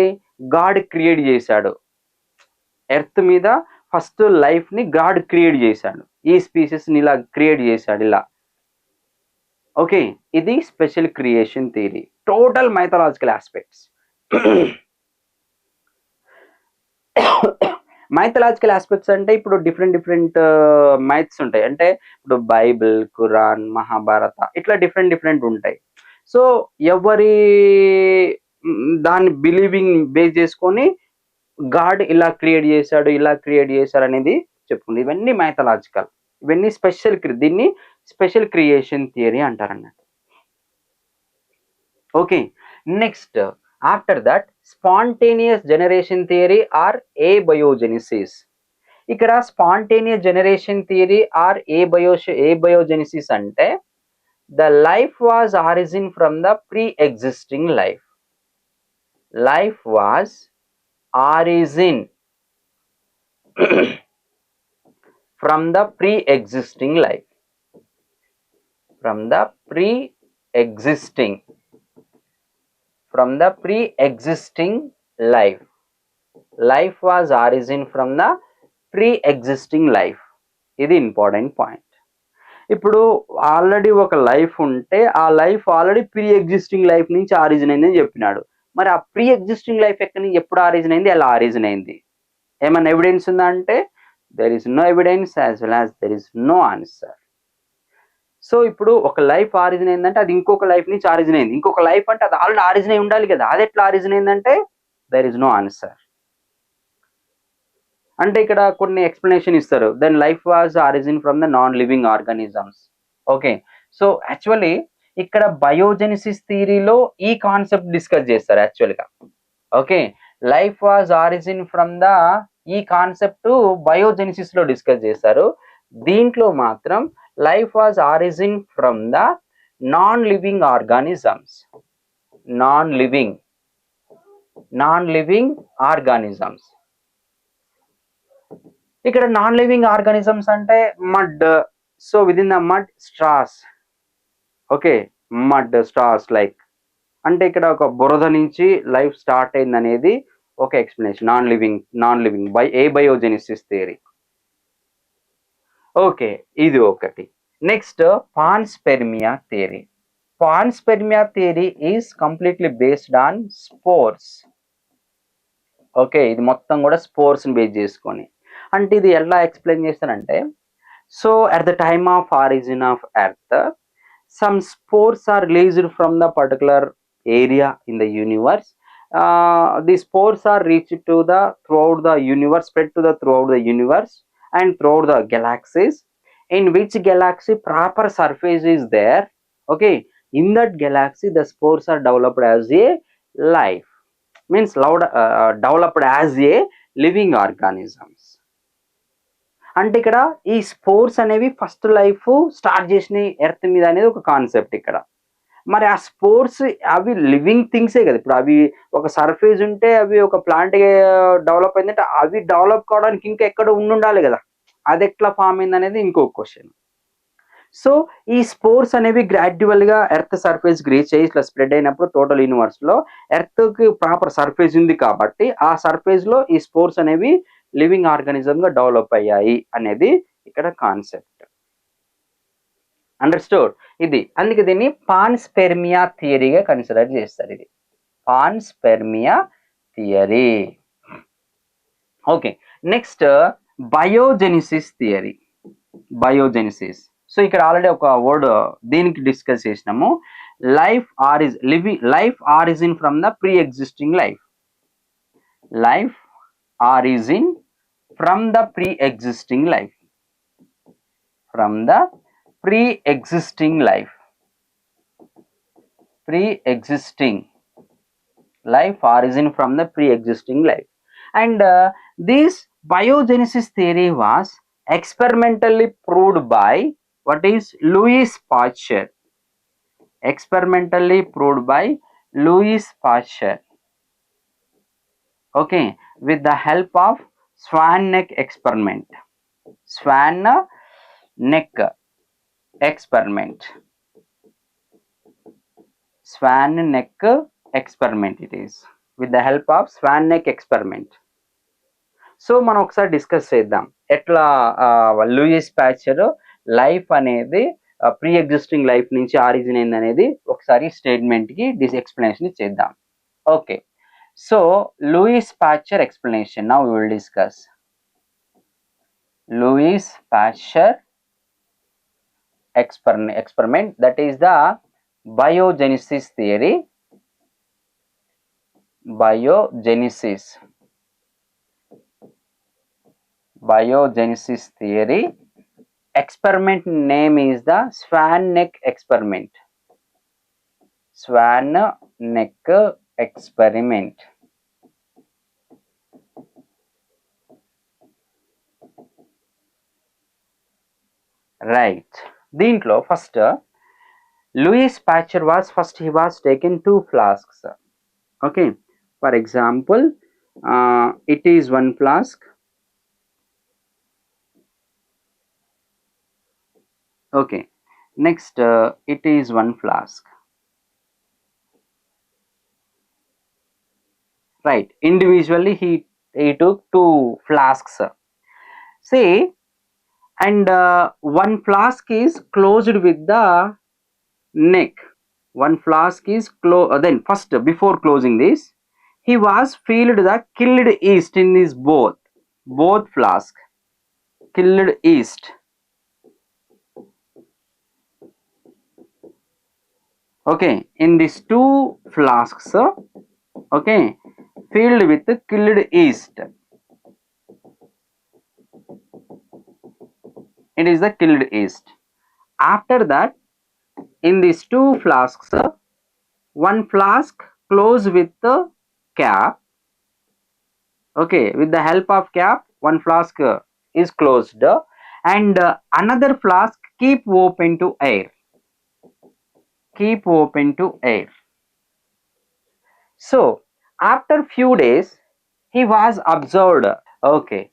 గాడ్ క్రియేట్ చేశాడు ఎర్త్ మీద, ఫస్ట్ లైఫ్ ని గాడ్ క్రియేట్ చేశాడు, ఈ స్పీసెస్ ని ఇలా క్రియేట్ చేశాడు ఇలా. ఓకే, ఇది special creation theory, total mythological aspects. Mythological aspects అంటే ఇప్పుడు డిఫరెంట్ మైథ్స్ ఉంటాయి. అంటే ఇప్పుడు బైబిల్, ఖురాన్, మహాభారత, ఇట్లా డిఫరెంట్ ఉంటాయి. సో ఎవరి దాన్ని బిలీవింగ్ బేస్ చేసుకొని గాడ్ ఇలా క్రియేట్ చేశాడు అనేది చెప్పుకుంది. ఇవన్నీ మైథలాజికల్, ఇవన్నీ దీన్ని స్పెషల్ క్రియేషన్ థియరీ అంటారు అన్నట్టు. Okay, next after that spontaneous generation theory or abiogenesis. ఇక్కడ spontaneous generation theory or abiogenesis అంటే the life was origin from the pre-existing life. Life was origin from the pre-existing life. From the pre-existing life. Life was origin from the pre-existing life. ఇది important point. ఇప్పుడు already ఒక life ఉంటే ఆ life already pre existing life నుంచి origin అయిందని చెప్పినాడు. మరి ఆ ప్రీ ఎగ్జిస్టింగ్ లైఫ్ ఎక్కడి నుంచి ఎప్పుడు ఆరిజిన్ అయింది, ఎలా ఆరిజిన్ అయింది, ఏమైనా ఎవిడెన్స్ ఉందా అంటే there is no evidence as well as there is no answer. So ఇప్పుడు ఒక లైఫ్ ఆరిజిన్ అయిందంటే అది ఇంకొక లైఫ్ నుంచి ఆరిజిన్ అయింది, ఇంకొక లైఫ్ అంటే అది ఆల్రెడీ ఆరిజిన్ అయి ఉండాలి కదా, అది ఎట్లా ఆరిజిన్ అయిందంటే దెర్ ఇస్ నో ఆన్సర్. అంటే ఇక్కడ కొన్ని ఎక్స్ప్లెనేషన్ ఇస్తారు. Then life was origin from the non living organisms. Okay, so actually ఇక్కడ బయోజెనిసిస్ థియరీలో ఈ కాన్సెప్ట్ డిస్కస్ చేస్తారు యాక్చువల్గా. Okay, life was origin from the, ఈ కాన్సెప్ట్ బయోజెనిసిస్ లో డిస్కస్ చేస్తారు. దీంట్లో మాత్రం life was origin from the non-living organisms. Non-living organisms. ఇక్కడ నాన్ లివింగ్ ఆర్గానిజమ్స్ అంటే mud. So with in the mud straws. Okay, mud straws like అంటే ఇక్కడ ఒక బురద నుంచి లైఫ్ స్టార్ట్ అయింది అనేది ఒక explanation. Non living by biogenesis theory. Okay, ఇది ఒకటి. Next panspermia theory. Panspermia theory is completely based on spores. Okay, ఇది మొత్తం కూడా స్పోర్స్ని బేస్ చేసుకొని. అంటే ఇది ఎలా ఎక్స్ప్లెయిన్ చేస్తానంటే, so at the time of origin of earth some spores are released from the particular area in the universe. The spores are reach to the throughout the universe, spread to the throughout the universe and throughout the galaxies. In which galaxy proper surface is there, okay, in that galaxy the spores are developed as a life, means developed as a living organisms. అంటే ఇక్కడ ఈ spores అనేవి first life start చేసిన earth మీద అనేది ఒక concept ఇక్కడ. మరి ఆ స్పోర్స్ అవి లివింగ్ థింగ్సే కదా. ఇప్పుడు అవి ఒక సర్ఫేస్ ఉంటే అవి ఒక ప్లాంట్ డెవలప్ అయిందంటే అవి డెవలప్ కావడానికి ఇంకా ఎక్కడ ఉండాలి కదా. అది ఎట్లా ఫామ్ అయింది అనేది ఇంకో క్వశ్చన్. సో ఈ స్పోర్స్ అనేవి గ్రాడ్యువల్ గా ఎర్త్ సర్ఫేస్ రీచ్ అయ్యి ఇట్లా స్ప్రెడ్ అయినప్పుడు టోటల్ యూనివర్స్ లో ఎర్త్ కి ప్రాపర్ సర్ఫేస్ ఉంది కాబట్టి ఆ సర్ఫేస్ లో ఈ స్పోర్స్ అనేవి లివింగ్ ఆర్గానిజం గా డెవలప్ అయ్యాయి అనేది ఇక్కడ కాన్సెప్ట్. అండర్స్టూడ్. ఇది అందుకే దీన్ని పాన్స్పెర్మియా థియరీగా కన్సిడర్ చేస్తారు. ఇది panspermia theory. Okay, next biogenesis theory. Biogenesis. So ఇక్కడ ఆల్రెడీ ఒక వర్డ్ దీనికి డిస్కస్ చేసినాము. Life origin from the pre existing life. Life origin from the pre existing life. From the pre-existing life. Pre-existing life origin from the pre-existing life. And this biogenesis theory was experimentally proved by what is Louis Pasteur. Experimentally proved by Louis Pasteur. Okay, with the help of swan neck experiment. Swan neck experiment. Swan neck experiment it is. With the help of swan neck experiment. So మనం ఒకసారి discuss చేద్దాం ఎట్లా Louis Pasteur life అనేది pre existing life నుంచి origin అయింది అనేది ఒకసారి statement కి ఎక్స్ప్లెనేషన్ చేద్దాం. Okay, so Louis Pasteur explanation now we will discuss. Louis Pasteur experiment, that is the biogenesis theory. Biogenesis theory. Experiment name is the swan neck experiment. Swan neck experiment. Right. దీంట్లో first Louis Pasteur he was taken 2 flasks. Okay, for example it is 1 flask. Okay, next it is 1 flask. Right, individually he took 2 flasks. See, and 1 flask is closed with the neck. 1 flask is closed. Then first, before closing this, he was filled the killed yeast in these both flask. Killed yeast. Okay, in these 2 flasks, okay, filled with killed yeast. It is the killed yeast. After that, in these 2 flasks, 1 flask closed with the cap. Okay, with the help of cap, 1 flask is closed, and another flask keep open to air. Keep open to air. So after few days he was observed. Okay,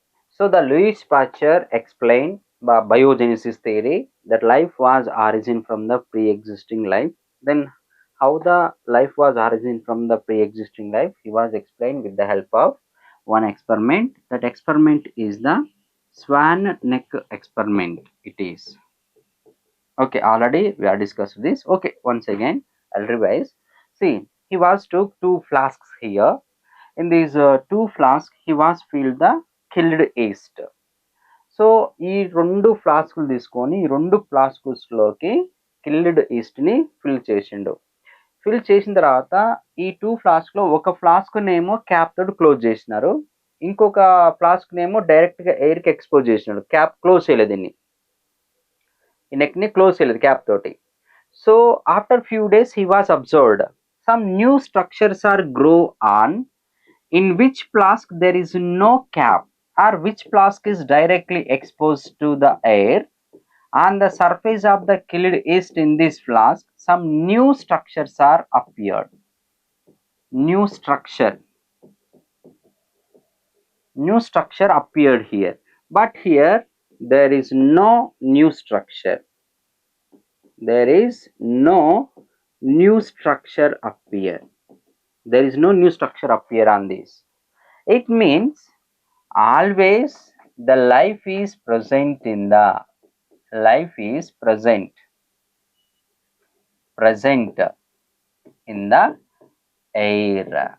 so the Louis Pasteur explained by biogenesis theory that life was origin from the pre-existing life. Then how the life was origin from the pre-existing life, he was explained with the help of one experiment. That experiment is the swan neck experiment. It is. Okay, already we are discussed this. Okay, once again I'll revise. See, he was took 2 flasks here. In these 2 flasks he was filled the killed yeast. So ఈ 2 ఫ్లాస్కులు తీసుకొని ఈ 2 ఫ్లాస్కుల్స్ లోకి killed east ని fill చేసిండు. Fill చేసిన తర్వాత ఈ 2 flask లో ఒక ఫ్లాస్క్ నేమో క్యాప్ తోటి క్లోజ్ చేసినారు, ఇంకొక ఫ్లాస్క్ నేమో డైరెక్ట్ గా ఎయిర్ కి ఎక్స్పోజ్ చేసినాడు. క్యాప్ క్లోజ్ చేయలేదు, దీన్ని ఈ నెక్ ని క్లోజ్ చేయలేదు క్యాప్ తోటి. So after few days he was observed some new structures are grow on in which flask there is no cap or which flask is directly exposed to the air On the surface of the killed yeast in this flask, some new structures are appeared. New structure appeared here, but here there is no new structure. There is no new structure appear. There is no new structure appear on this. It means always the life is present in the in the air.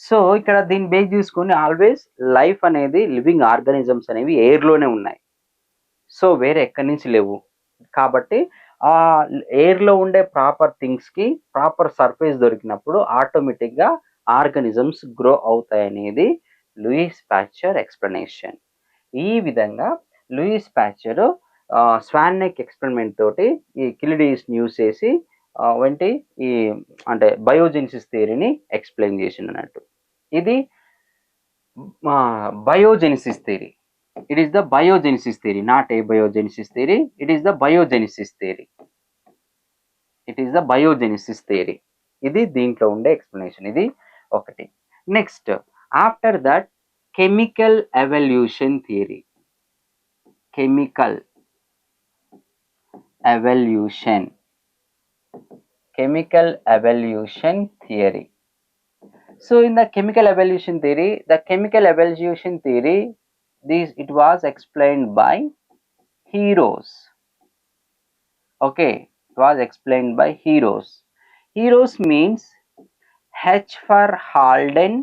So ఇక్కడ దీన్ని base చేసుకొని always life అనేది living organisms అనేవి ఎయిర్లోనే ఉన్నాయి. So వేరే ఎక్కడి నుంచి లేవు. కాబట్టి ఆ ఎయిర్లో ఉండే ప్రాపర్ థింగ్స్కి ప్రాపర్ సర్ఫేస్ దొరికినప్పుడు ఆటోమేటిక్గా ఆర్గానిజమ్స్ గ్రో అవుతాయి అనేది లూయిస్ పాస్చర్ ఎక్స్ప్లెనేషన్. ఈ విధంగా Louis Pasteur swan neck experiment తోటి ఈ కిల్డ్ ఈస్ట్ని యూజ్ చేసి వంటి ఈ అంటే బయోజెనిసిస్ థియరీని ఎక్స్ప్లెయిన్ చేసిండు. ఇది biogenesis theory. It is the biogenesis theory, not abiogenesis theory. It is the biogenesis theory. ఇది దీంట్లో ఉండే ఎక్స్ప్లెనేషన్. ఇది ఒకటి. Next after that chemical evolution theory. So in the chemical evolution theory, it was explained by heroes. Okay, it was explained by heroes. Heroes means H for Halden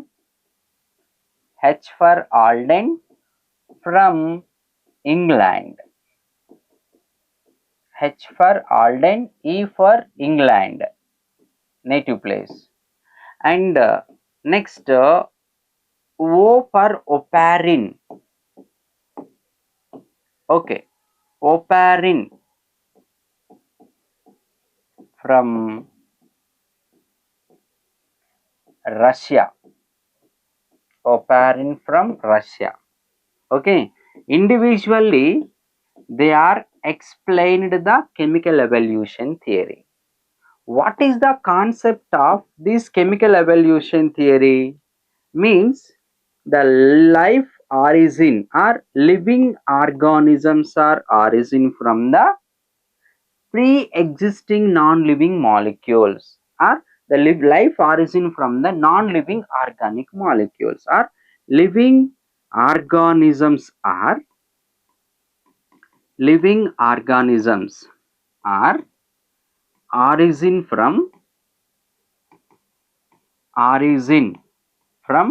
from England. H for Halden, E for England, native place. And next O for Oparin. Okay, Oparin from Russia. Okay, individually they are explained the chemical evolution theory. What is the concept of this chemical evolution theory? Means the life origin or living organisms are origin from the pre-existing non-living molecules, or the life origin from the non-living organic molecules, or living organisms are origin from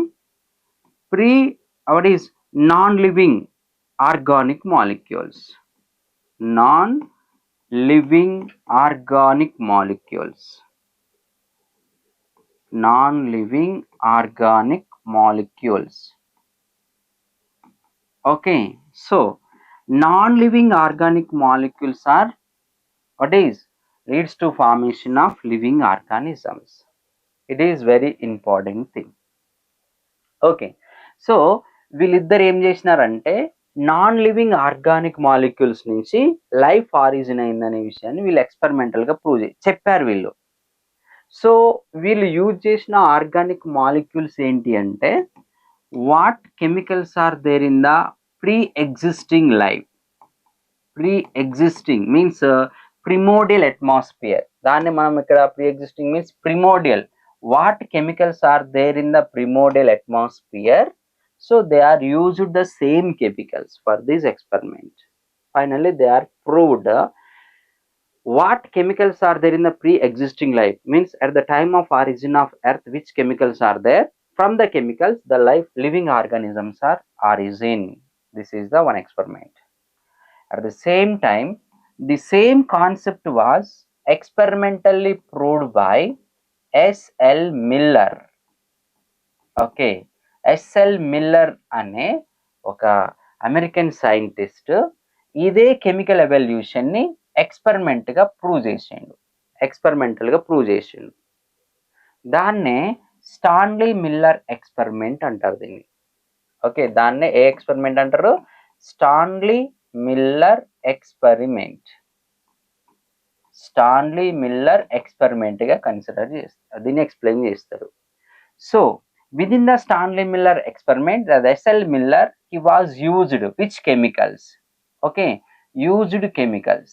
non-living organic molecules. Okay, so non-living organic molecules are leads to formation of living organisms. It is very important thing. Okay, so వీళ్ళిద్దరు ఏం చేసినారంటే non living organic molecules నుంచి life origin అయిందనే విషయాన్ని వీళ్ళు ఎక్స్పెరిమెంటల్గా prove చెప్పారు వీళ్ళు. So వీళ్ళు use చేసిన organic molecules ఏంటి అంటే what chemicals are there in the pre-existing life. Pre-existing means primordial atmosphere. దాన్ని మనం ఇక్కడ pre-existing means primordial. What chemicals are there in the primordial atmosphere? So they are used the same chemicals for this experiment. Finally they are proved. What chemicals are there in the pre-existing life means at the time of origin of earth which chemicals are there. From the chemicals the living organisms are origin. This is the one experiment. At the same time the same concept was experimentally proved by S.L. Miller. Okay, S.L. Miller అనే ఒక American scientist ఇదే chemical evolution ని ఎక్స్పెరిమెంటల్గా prove చేసిండు. దాన్నే Stanley Miller experiment అంటారు దీన్ని. Okay, దాన్నే ఏ experiment అంటారు? Stanley Miller experiment, Stanley Miller experiment గా కన్సిడర్ చేస్తారు, దీన్ని ఎక్స్ప్లెయిన్ చేస్తారు. So within the Stanley Miller experiment, the SL Miller, he was used which chemicals? Okay, used chemicals.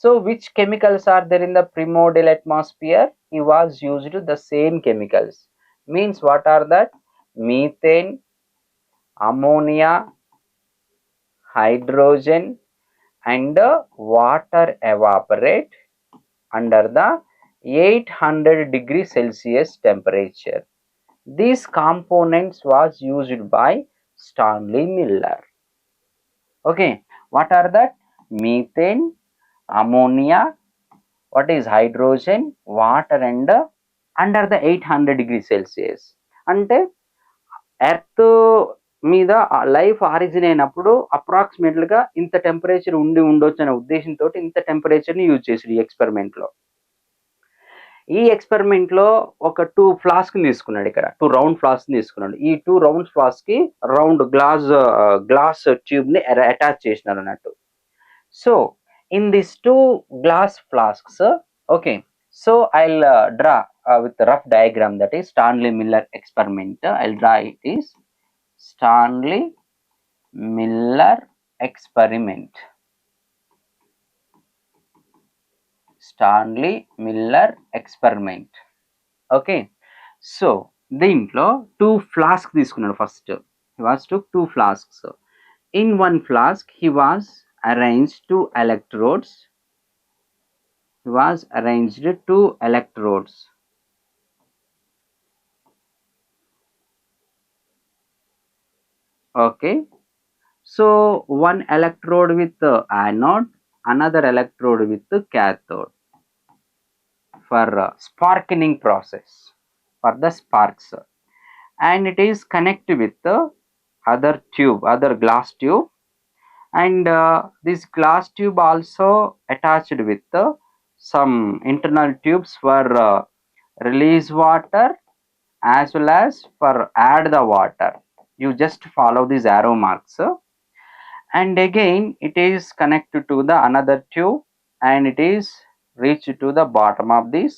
So which chemicals are there in the primordial atmosphere? He was used the same chemicals. Means what are that? Methane, ammonia, hydrogen, and water evaporate under the 800 degree Celsius temperature. These components was used by Stanley Miller. Okay, what are that? Methane, ammonia, what is hydrogen, water, and under the 800 degree Celsius. అంటే earth మీద life origin అయినప్పుడు అప్రాక్సిమేట్లీగా ఇంత temperature ఉండొచ్చు అనే ఉద్దేశంతో ఇంత టెంపరేచర్ని use చేసాడు ఈ ఎక్స్పెరిమెంట్లో. ఈ ఎక్స్పెరిమెంట్ లో ఒక 2 ఫ్లాస్క్ తీసుకున్నాడు, ఇక్కడ 2 రౌండ్ ఫ్లాస్క్ తీసుకున్నాడు. ఈ 2 రౌండ్ ఫ్లాస్క్ కి రౌండ్ గ్లాస్ ట్యూబ్ ని అటాచ్ చేసినారు అన్నట్టు. So in this 2 glass flasks, okay, so I'll draw with rough diagram, that is Stanley Miller experiment. I'll draw it is Stanley Miller experiment. Stanley Miller experiment. Okay, so దీంట్లో 2 flask తీసుకున్నాడు. First he was took 2 flasks. In one flask he was arranged 2 electrodes. Okay, so one electrode with anode, another electrode with cathode for sparking process, for the sparks, and it is connected with the other glass tube, and this glass tube also attached with some internal tubes for release water as well as for add the water. You just follow these arrow marks, and again it is connected to the another tube, and it is reached to the bottom of this,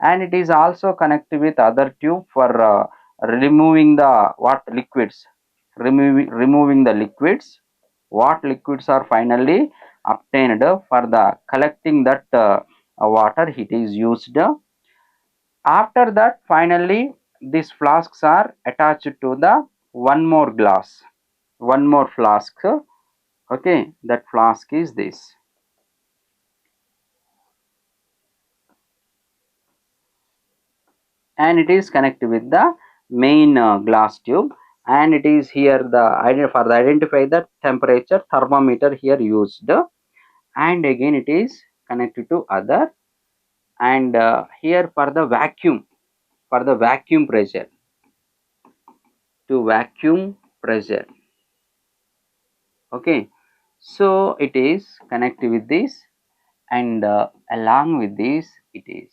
and it is also connected with other tube for removing the removing the liquids. What liquids are finally obtained for the collecting that water, it is used. After that, finally these flasks are attached to the one more flask. Okay, that flask is this, and it is connected with the main glass tube, and it is here for the identify the temperature thermometer here used, and again it is connected to other, and here for the vacuum pressure, to vacuum pressure. Okay, so it is connected with this, and along with this it is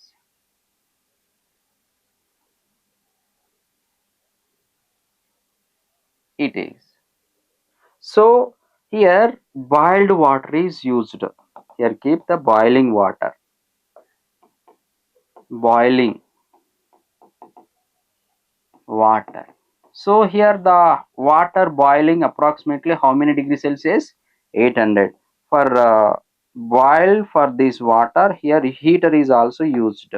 so here boiled water is used. Here keep the boiling water, so here the water boiling approximately how many degrees Celsius? 800. For boil for this water, here heater is also used.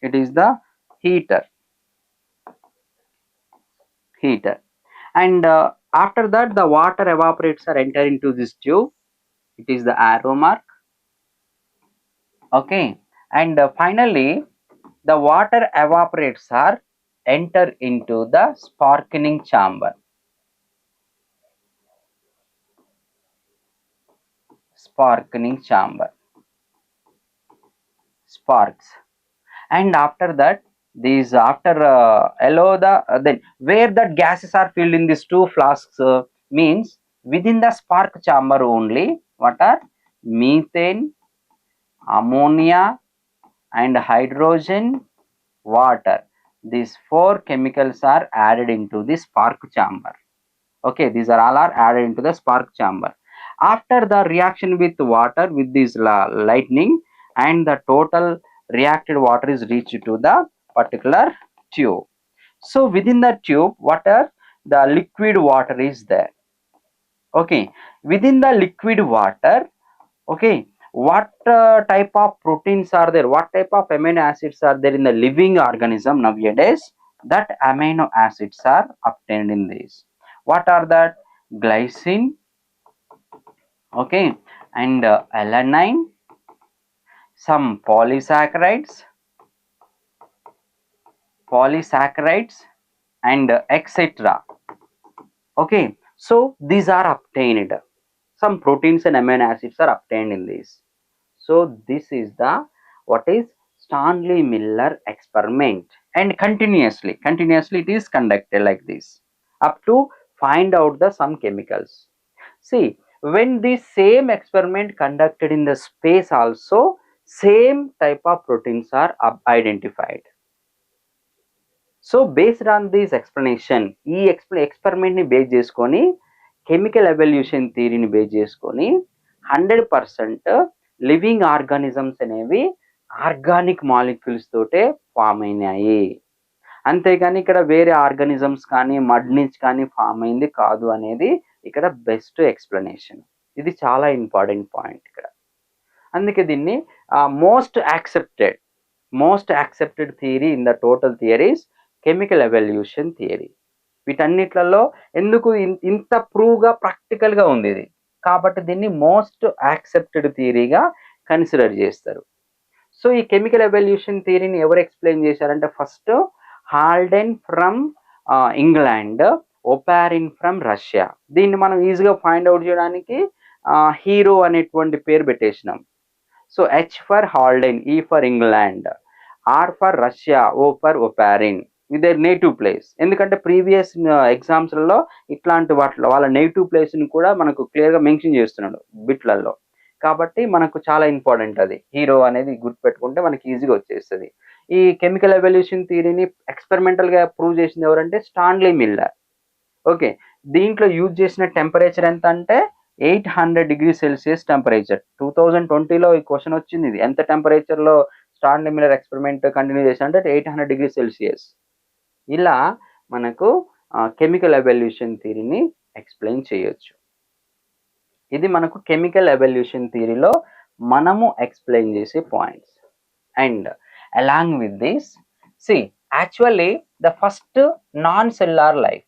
It is the heater, and after that the water evaporates are enter into this tube. It is the arrow mark. Okay, and finally the water evaporates are enter into the sparking chamber. Sparks, and after that these after allow the then where the gases are filled in these 2 flasks, means within the spark chamber only. What are? Methane, ammonia, and hydrogen, water. These 4 chemicals are added into the spark chamber. Okay, these are all are added into the spark chamber. After the reaction with water with this lightning, and the total reacted water is reached to the particular tube. So within the tube, what are the liquid water is there. Okay, within the liquid water, okay, what type of proteins are there, what type of amino acids are there in the living organism nowadays? That amino acids are obtained in this. What are that? Glycine, okay, and alanine, some polysaccharides, and etc. Okay, so these are obtained. Some proteins and amino acids are obtained in this. So this is the what is Stanley-Miller experiment, and continuously it is conducted like this up to find out the some chemicals. See, when this same experiment conducted in the space also, same type of proteins are identified. So based on this explanation, ఈ ఎక్స్పెరిమెంట్ని base చేసుకొని chemical evolution థియరీని base చేసుకొని 100% living organisms అనేవి organic molecules తోటే form అయినాయి. అంతేగాని ఇక్కడ వేరే organisms కానీ మడ్ నుంచి కానీ ఫామ్ అయింది కాదు అనేది ఇక్కడ బెస్ట్ ఎక్స్ప్లెనేషన్. ఇది చాలా ఇంపార్టెంట్ పాయింట్ ఇక్కడ. అందుకే దీన్ని most accepted theory in the total theories chemical evolution theory. వీటన్నిట్లలో ఎందుకు ఇంత ప్రూవ్గా ప్రాక్టికల్గా ఉంది ఇది, కాబట్టి దీన్ని మోస్ట్ యాక్సెప్టెడ్ థియరీగా కన్సిడర్ చేస్తారు. సో ఈ కెమికల్ ఎవల్యూషన్ థియరీని ఎవరు ఎక్స్ప్లెయిన్ చేశారంటే, first Haldane from England, Oparin from Russia. దీన్ని మనం ఈజీగా ఫైండ్ అవుట్ చేయడానికి హీరో అనేటువంటి పేరు పెట్టేసినాం. So H for Haldane, E for England, R for Russia, O for Oparin with their native place. ఎందుకంటే ప్రీవియస్ ఎగ్జామ్స్లలో ఇట్లాంటి వాటిలో వాళ్ళ నేటివ్ ప్లేస్ని కూడా మనకు క్లియర్గా మెన్షన్ చేస్తున్నాడు బిట్లలో. కాబట్టి మనకు చాలా ఇంపార్టెంట్ అది. హీరో అనేది గుర్తుపెట్టుకుంటే మనకి ఈజీగా వచ్చేస్తుంది. ఈ కెమికల్ ఎవల్యూషన్ థియరీని ఎక్స్పెరిమెంటల్గా ప్రూవ్ చేసింది ఎవరంటే స్టాన్లీ మిల్లర్. ఓకే, దీంట్లో యూజ్ చేసిన టెంపరేచర్ ఎంత అంటే 800 డిగ్రీ సెల్సియస్ టెంపరేచర్. 2020లో ఈ క్వశ్చన్ వచ్చింది. ఇది ఎంత టెంపరేచర్లో స్టాన్లీ మిల్లర్ ఎక్స్పెరిమెంట్ కంటిన్యూ చేశారంటే 800 డిగ్రీ సెల్సియస్. ఇలా మనకు కెమికల్ ఎవల్యూషన్ థియరీని ఎక్స్ప్లెయిన్ చేయొచ్చు. ఇది మనకు కెమికల్ ఎవల్యూషన్ థియరీలో మనము ఎక్స్ప్లెయిన్ చేసే points. And along with this, see actually the first non cellular life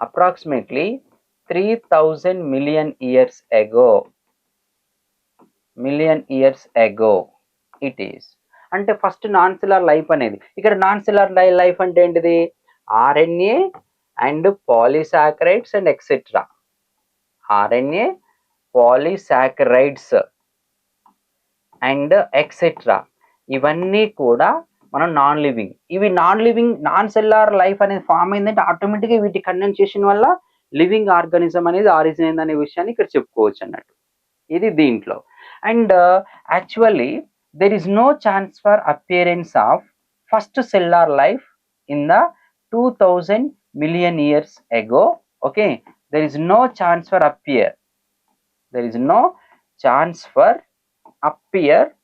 approximately 3000 million years ago it is. అంటే ఫస్ట్ నాన్ సెల్యులార్ లైఫ్ అనేది, ఇక్కడ నాన్ సెల్యులార్ లైఫ్ అంటే ఏంటిది? RNA and polysaccharides and etcetera. RNA, polysaccharides and etcetera, ఇవన్నీ కూడా మనం non living. ఇవి non cellular life అనేది ఫామ్ అయిందంటే ఆటోమేటిక్గా వీటి కండెన్సేషన్ వల్ల లివింగ్ ఆర్గానిజం అనేది ఆరిజిన్ అయిందనే విషయాన్ని ఇక్కడ చెప్పుకోవచ్చు అన్నట్టు. ఇది దీంట్లో. And actually there is no chance for appearance of first cellular life in the 2000 million years ago. Okay, there is no chance for appear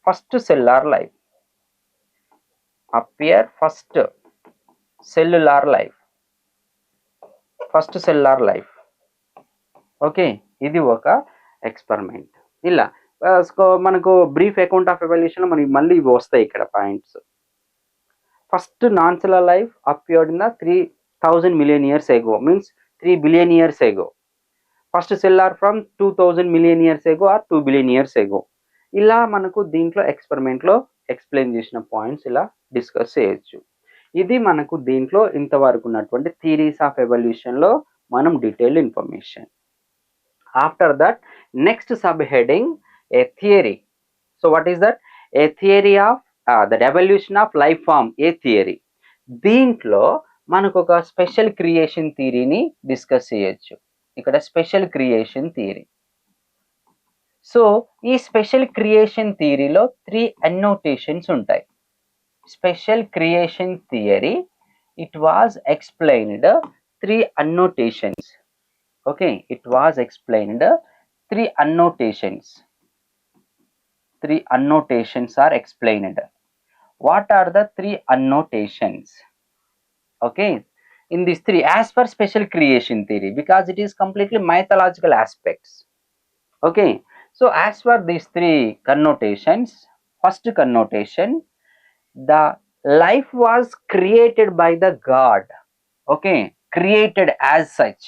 first cellular life. First cellular life. Okay, ఇది ఒక experiment. ఇలా మనకు brief account of ఎవల్యూషన్లో మనకి మళ్ళీ ఇవి వస్తాయి ఇక్కడ points. First non cellular life appeared in the 3000 million years ago, means 3 billion years ago. First cellular from 2000 million years ago or 2 billion years ago. ఇలా మనకు దీంట్లో ఎక్స్పెరిమెంట్లో ఎక్స్ప్లెయిన్ చేసిన పాయింట్స్ ఇలా డిస్కస్ చేయొచ్చు. ఇది మనకు దీంట్లో ఇంతవరకు ఉన్నటువంటి థియరీస్ ఆఫ్ ఎవల్యూషన్లో మనం detailed information. After that next sub heading a theory. So what is that? A theory of the evolution of life form, a theory. దీంట్లో మనకు ఒక స్పెషల్ క్రియేషన్ థియరీని డిస్కస్ చేయొచ్చు. ఇక్కడ స్పెషల్ క్రియేషన్ థియరీ. సో ఈ special creation థియరీలో 3 అన్నోటేషన్స్ ఉంటాయి. Special creation theory, it was explained 3 annotations. Okay, it was explained 3 annotations. 3 annotations are explained. What are the 3 annotations? Okay, in these 3, as per special creation theory, because it is completely mythological aspects. Okay, so as per these 3 connotations, first connotation, the life was created by the God. Okay, created as such.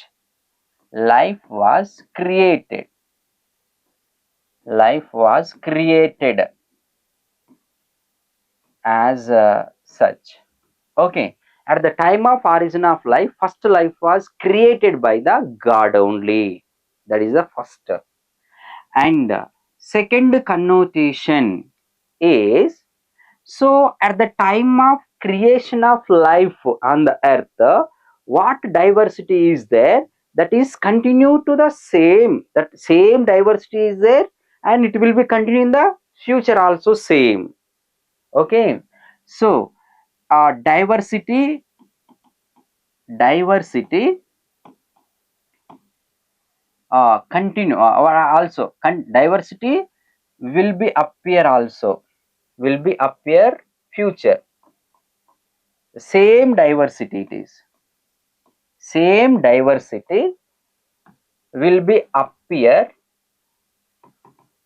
Life was created. Life was created as such. Okay, at the time of origin of life, first life was created by the God only. That is the first. And second connotation is, so at the time of creation of life on the earth, what diversity is there, that is continue to the same, that same diversity is there, and it will be continue in the future also same. Okay, so diversity continue, or also diversity will be appear also, will be appear future. Same diversity it is, same diversity will be appear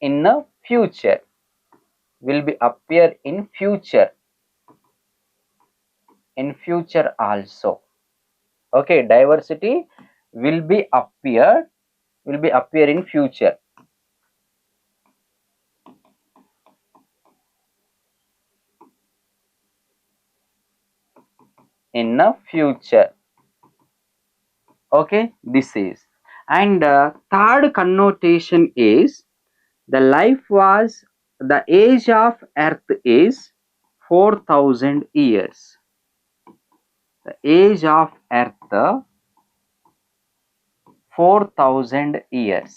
in the future, will be appear in future, in future also. Okay, diversity will be appear in future. In the future. Okay, this is. And third connotation is, the life was, the age of earth is 4000 years. The age of earth 4000 years.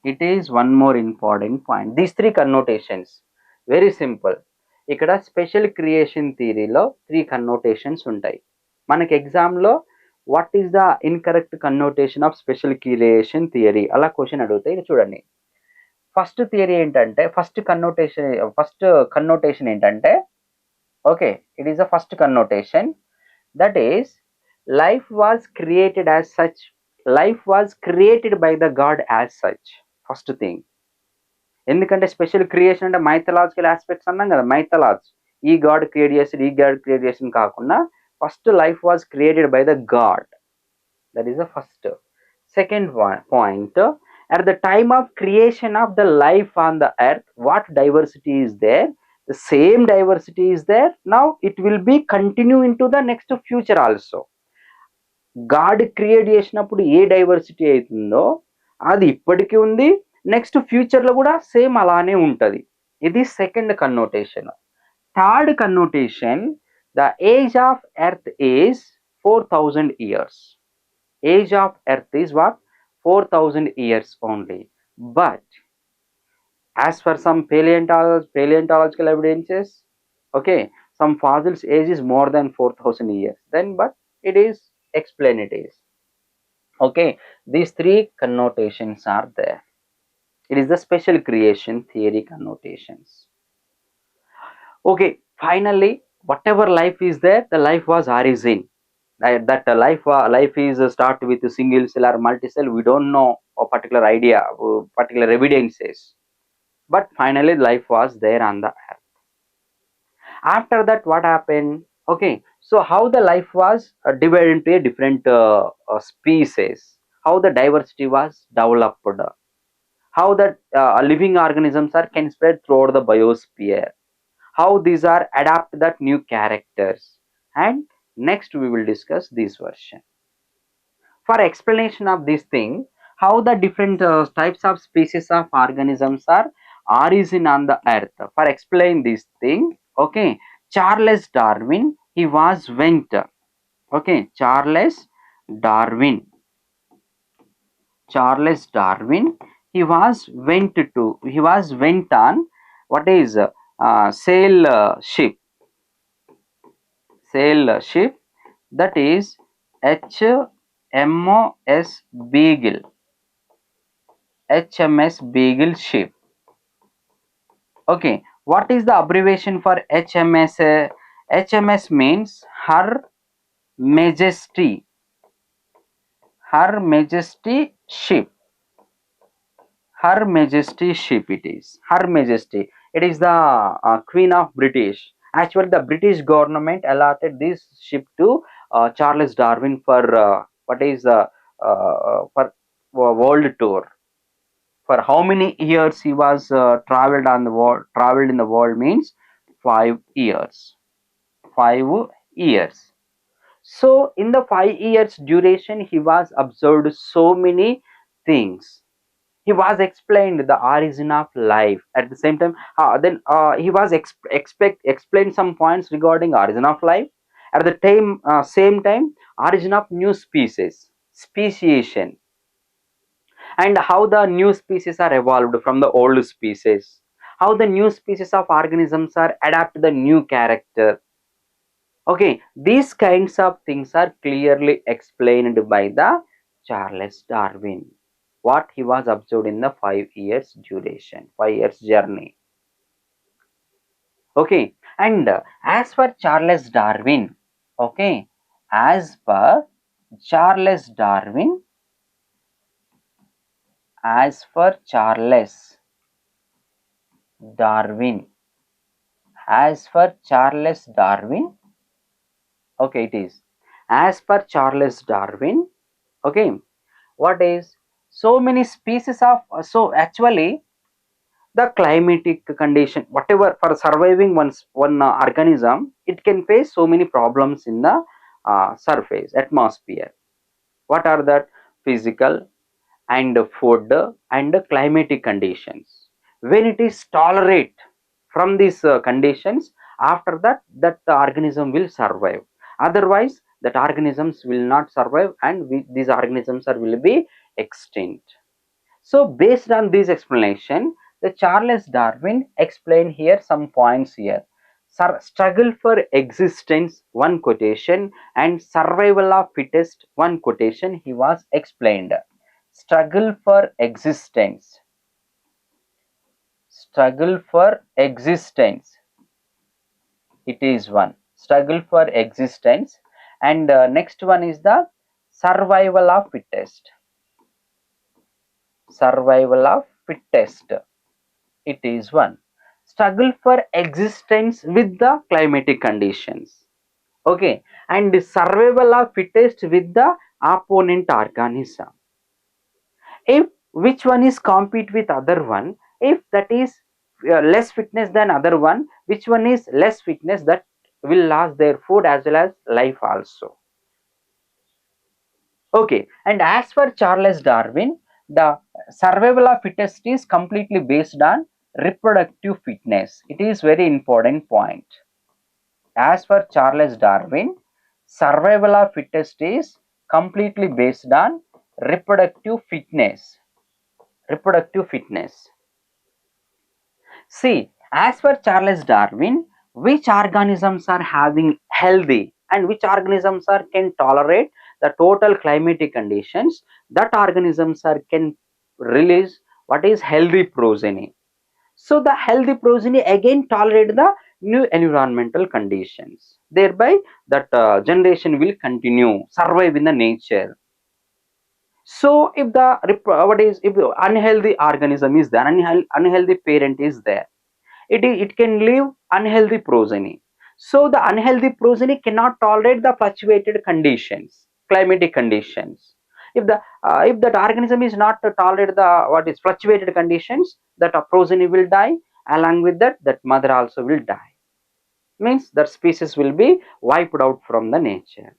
It is one more important point. These 3 connotations, very simple. ఇక్కడ special creation థియరీలో 3 connotations ఉంటాయి. మనకి ఎగ్జామ్లో what is the incorrect connotation of special creation theory అలా question అడుగుతాయి. ఇది చూడండి, first theory ఏంటంటే, ఫస్ట్ కన్నోటేషన్ ఏంటంటే, okay, it is the first connotation, that is life was created as such. Life was created by the God as such. First thing. ఎందుకంటే special creation అంటే mythological aspects అన్నాం కదా, మైథలాజ్, ఈ God create చేసి ఈ God create చేసిన కాకుండా first life was created by the God. That is the first. Second point, at the time of creation of the life on the earth, what diversity is there, the same diversity is there. Now it will be continue into the next future also. God create చేసినప్పుడు ఏ diversity అవుతుందో అది ఇప్పటికీ ఉంది, next ఫ్యూచర్లో కూడా same అలానే ఉంటుంది. ఇది second connotation. Third connotation, the age of earth is 4000 years. Age of earth is what? 4000 years only. But as for some paleontological evidences, okay, some fossils age is more than 4000 years. Then but it is explained, it is. Okay, these 3 connotations are there. It is the special creation theory connotations. Okay, finally, whatever life is there, the life was origin. That life is start with a single cell or multi-cell, we don't know a particular idea, particular evidences, but finally life was there on the earth. After that, what happened? Okay, so how the life was divided into a different species, how the diversity was developed, how that living organisms can spread throughout the biosphere, how these are adapt that new characters, and next we will discuss this version. For explanation of this thing, how the different types of species of organisms are origin on the earth, for explain this thing, okay, Charles Darwin, he was went, okay, Charles Darwin, he was went on what is sail ship, that is HMOS Beagle, HMS Beagle ship. Okay, what is the abbreviation for HMS? HMS means Majesty, Her Majesty ship. Her Majesty ship it is. Her Majesty. It is the Queen of British. Actually, the British government allotted this ship to Charles Darwin for what is for world tour. For how many years he was traveled on the world? Traveled in the world means 5 years. 5 years. So in the 5 years duration, he was observed so many things. He was explained the origin of life. At the same time, then he was explained some points regarding origin of life. At the same time, origin of new species, speciation, and how the new species are evolved from the old species, how the new species of organisms are adapt to the new character. Okay, these kinds of things are clearly explained by the Charles Darwin. What he was observed in the 5 years duration, 5 years journey. Okay, and as for Charles Darwin, okay, as per Charles Darwin, as for Charles Darwin, as for Charles Darwin, okay, it is as per Charles Darwin. Okay, what is so many species of so actually the climatic condition, whatever, for surviving one organism, it can face so many problems in the surface atmosphere. What are that? Physical and food and climatic conditions. When it is tolerate from these conditions, after that the organism will survive. Otherwise that organisms will not survive, and these organisms will be extinct. So based on this explanation, the Charles Darwin explained here some points here. Struggle for existence, one quotation, and survival of fittest, one quotation he was explained. Struggle for existence. Struggle for existence. It is one. Struggle for existence. And next one is the survival of fittest. Survival of fittest. It is one. Struggle for existence with the climatic conditions. Okay, and the survival of fittest with the opponent organism. If which one is compete with other one, if that is less fitness than other one, which one is less fitness, that will lose their food as well as life also. Okay, and as for Charles Darwin, the survival of fittest is completely based on reproductive fitness. It is very important point. As for Charles Darwin, survival of fittest is completely based on reproductive fitness. Reproductive fitness. See, as for Charles Darwin, which organisms are having healthy and which organisms are can tolerate the total climatic conditions, that organisms are can release what is healthy progeny. So the healthy progeny again tolerate the new environmental conditions. Thereby that generation will continue, survive in the nature. So if the if the unhealthy organism is there, unhealthy parent is there, it can live unhealthy progeny. So the unhealthy progeny cannot tolerate the fluctuated conditions, climatic conditions. If that organism is not to tolerate the what is fluctuated conditions, that a progeny will die. Along with that mother also will die. Means that species will be wiped out from the nature.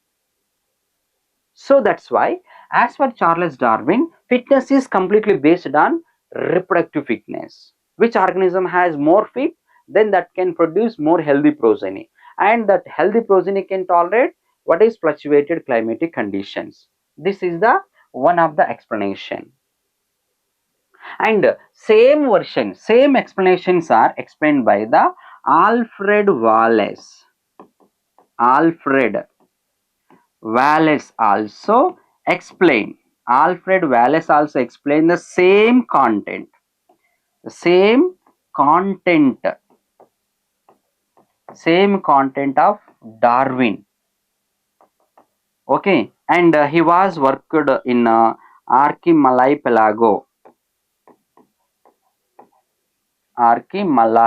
So that's why, as for Charles Darwin, fitness is completely based on reproductive fitness. Which organism has more fit, then that can produce more healthy progeny, and that healthy progeny can tolerate what is fluctuated climatic conditions. This is the one of the explanation. And same version, same explanations are explained by the Alfred Wallace. Alfred Wallace also explained. Alfred Wallace also explained the same content. The same content of Darwin. Okay, and he was worked in Archipelago. Archipelago.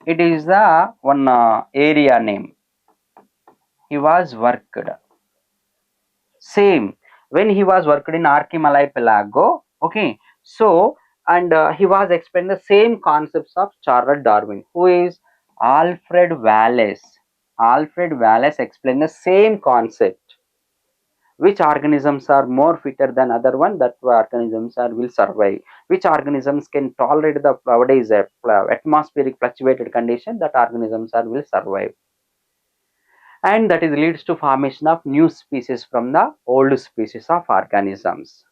It is the one area name. He was worked. Same when he was worked in Archipelago. Okay, so and he was explaining the same concepts of Charles Darwin, who is Alfred Wallace. Alfred Wallace explained the same concept. Which organisms are more fitter than other one, that organisms are will survive, which organisms can tolerate the what is a atmospheric fluctuated condition, that organisms are will survive, and that is leads to formation of new species from the old species of organisms.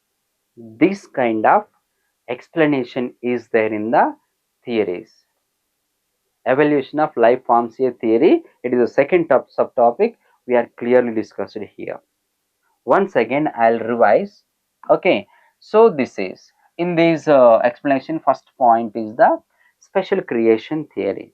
This kind of explanation is there in the theories. Evolution of life forms a theory. It is the second subtopic we are clearly discussed here. Once again I'll revise. Okay, so this is in this explanation, first point is the special creation theory.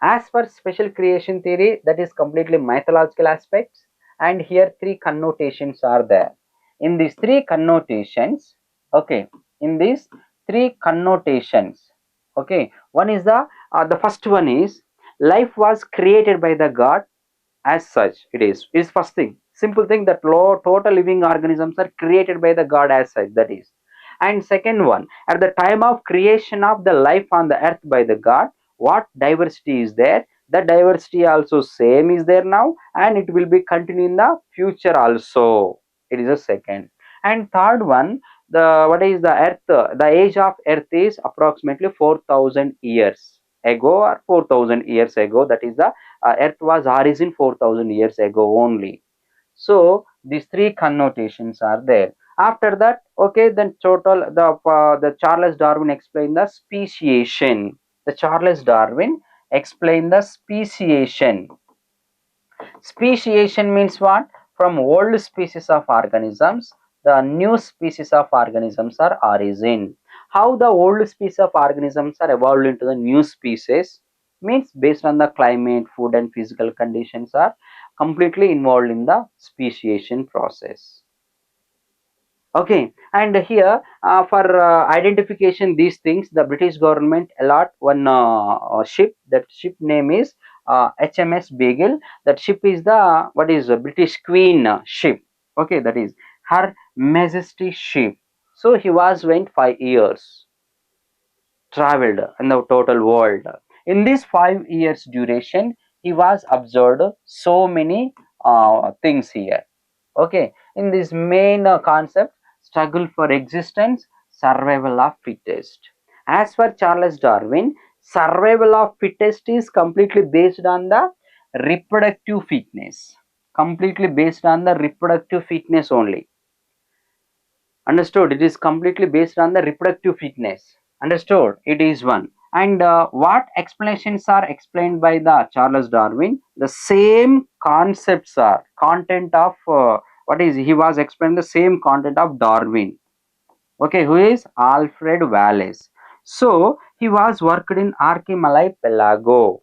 As per special creation theory, that is completely mythological aspects, and here three connotations are there. In these three connotations, okay, in these three connotations, okay, one is the first one is life was created by the God. As such, it is first thing, simple thing, that total living organisms are created by the God as such, that is. And second one, at the time of creation of the life on the earth by the God, what diversity is there, the diversity also same is there now, and it will be continue in the future also. It is a second. And third one, the what is the earth, the age of earth is approximately 4,000 years ago, or 4,000 years ago, that is the earth was origin 4,000 years ago only. So these three connotations are there. After that, okay, then total the Charles Darwin explained the speciation. The Charles Darwin explained the speciation. Speciation means what? From old species of organisms, the new species of organisms are origin. How the old species of organisms are evolved into the new species means based on the climate, food and physical conditions are completely involved in the speciation process. Okay, and here for identification these things, the British government allot one ship. That ship name is HMS Beagle. That ship is the what is a British Queen ship. Okay, that is Her Majesty ship. So he was went 5 years, traveled in the total world. In this 5 years duration, he was observed so many things here. Okay, in this main concept, struggle for existence, survival of fittest. As for Charles Darwin, survival of fittest is completely based on the reproductive fitness. Completely based on the reproductive fitness only. Understood? It is completely based on the reproductive fitness. Understood? It is one. And what explanations are explained by the Charles Darwin? The same concepts are content of what is he was explaining the same content of Darwin. Okay, who is Alfred Wallace? So he was worked in Archipelago.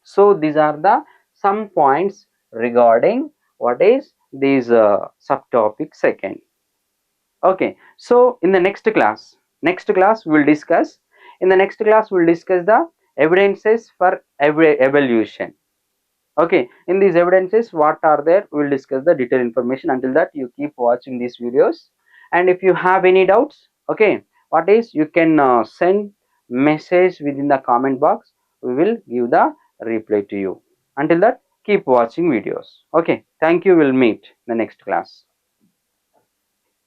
So these are the some points regarding what is these subtopic second. Okay, so in the next class we'll discuss. In the next class we'll discuss the evidences for evolution. Okay, in these evidences what are there, we'll discuss the detailed information. Until that, you keep watching these videos, and if you have any doubts, okay, what is you can send message within the comment box. We will give the reply to you. Until that, keep watching videos. Okay, thank you. We'll meet in the next class.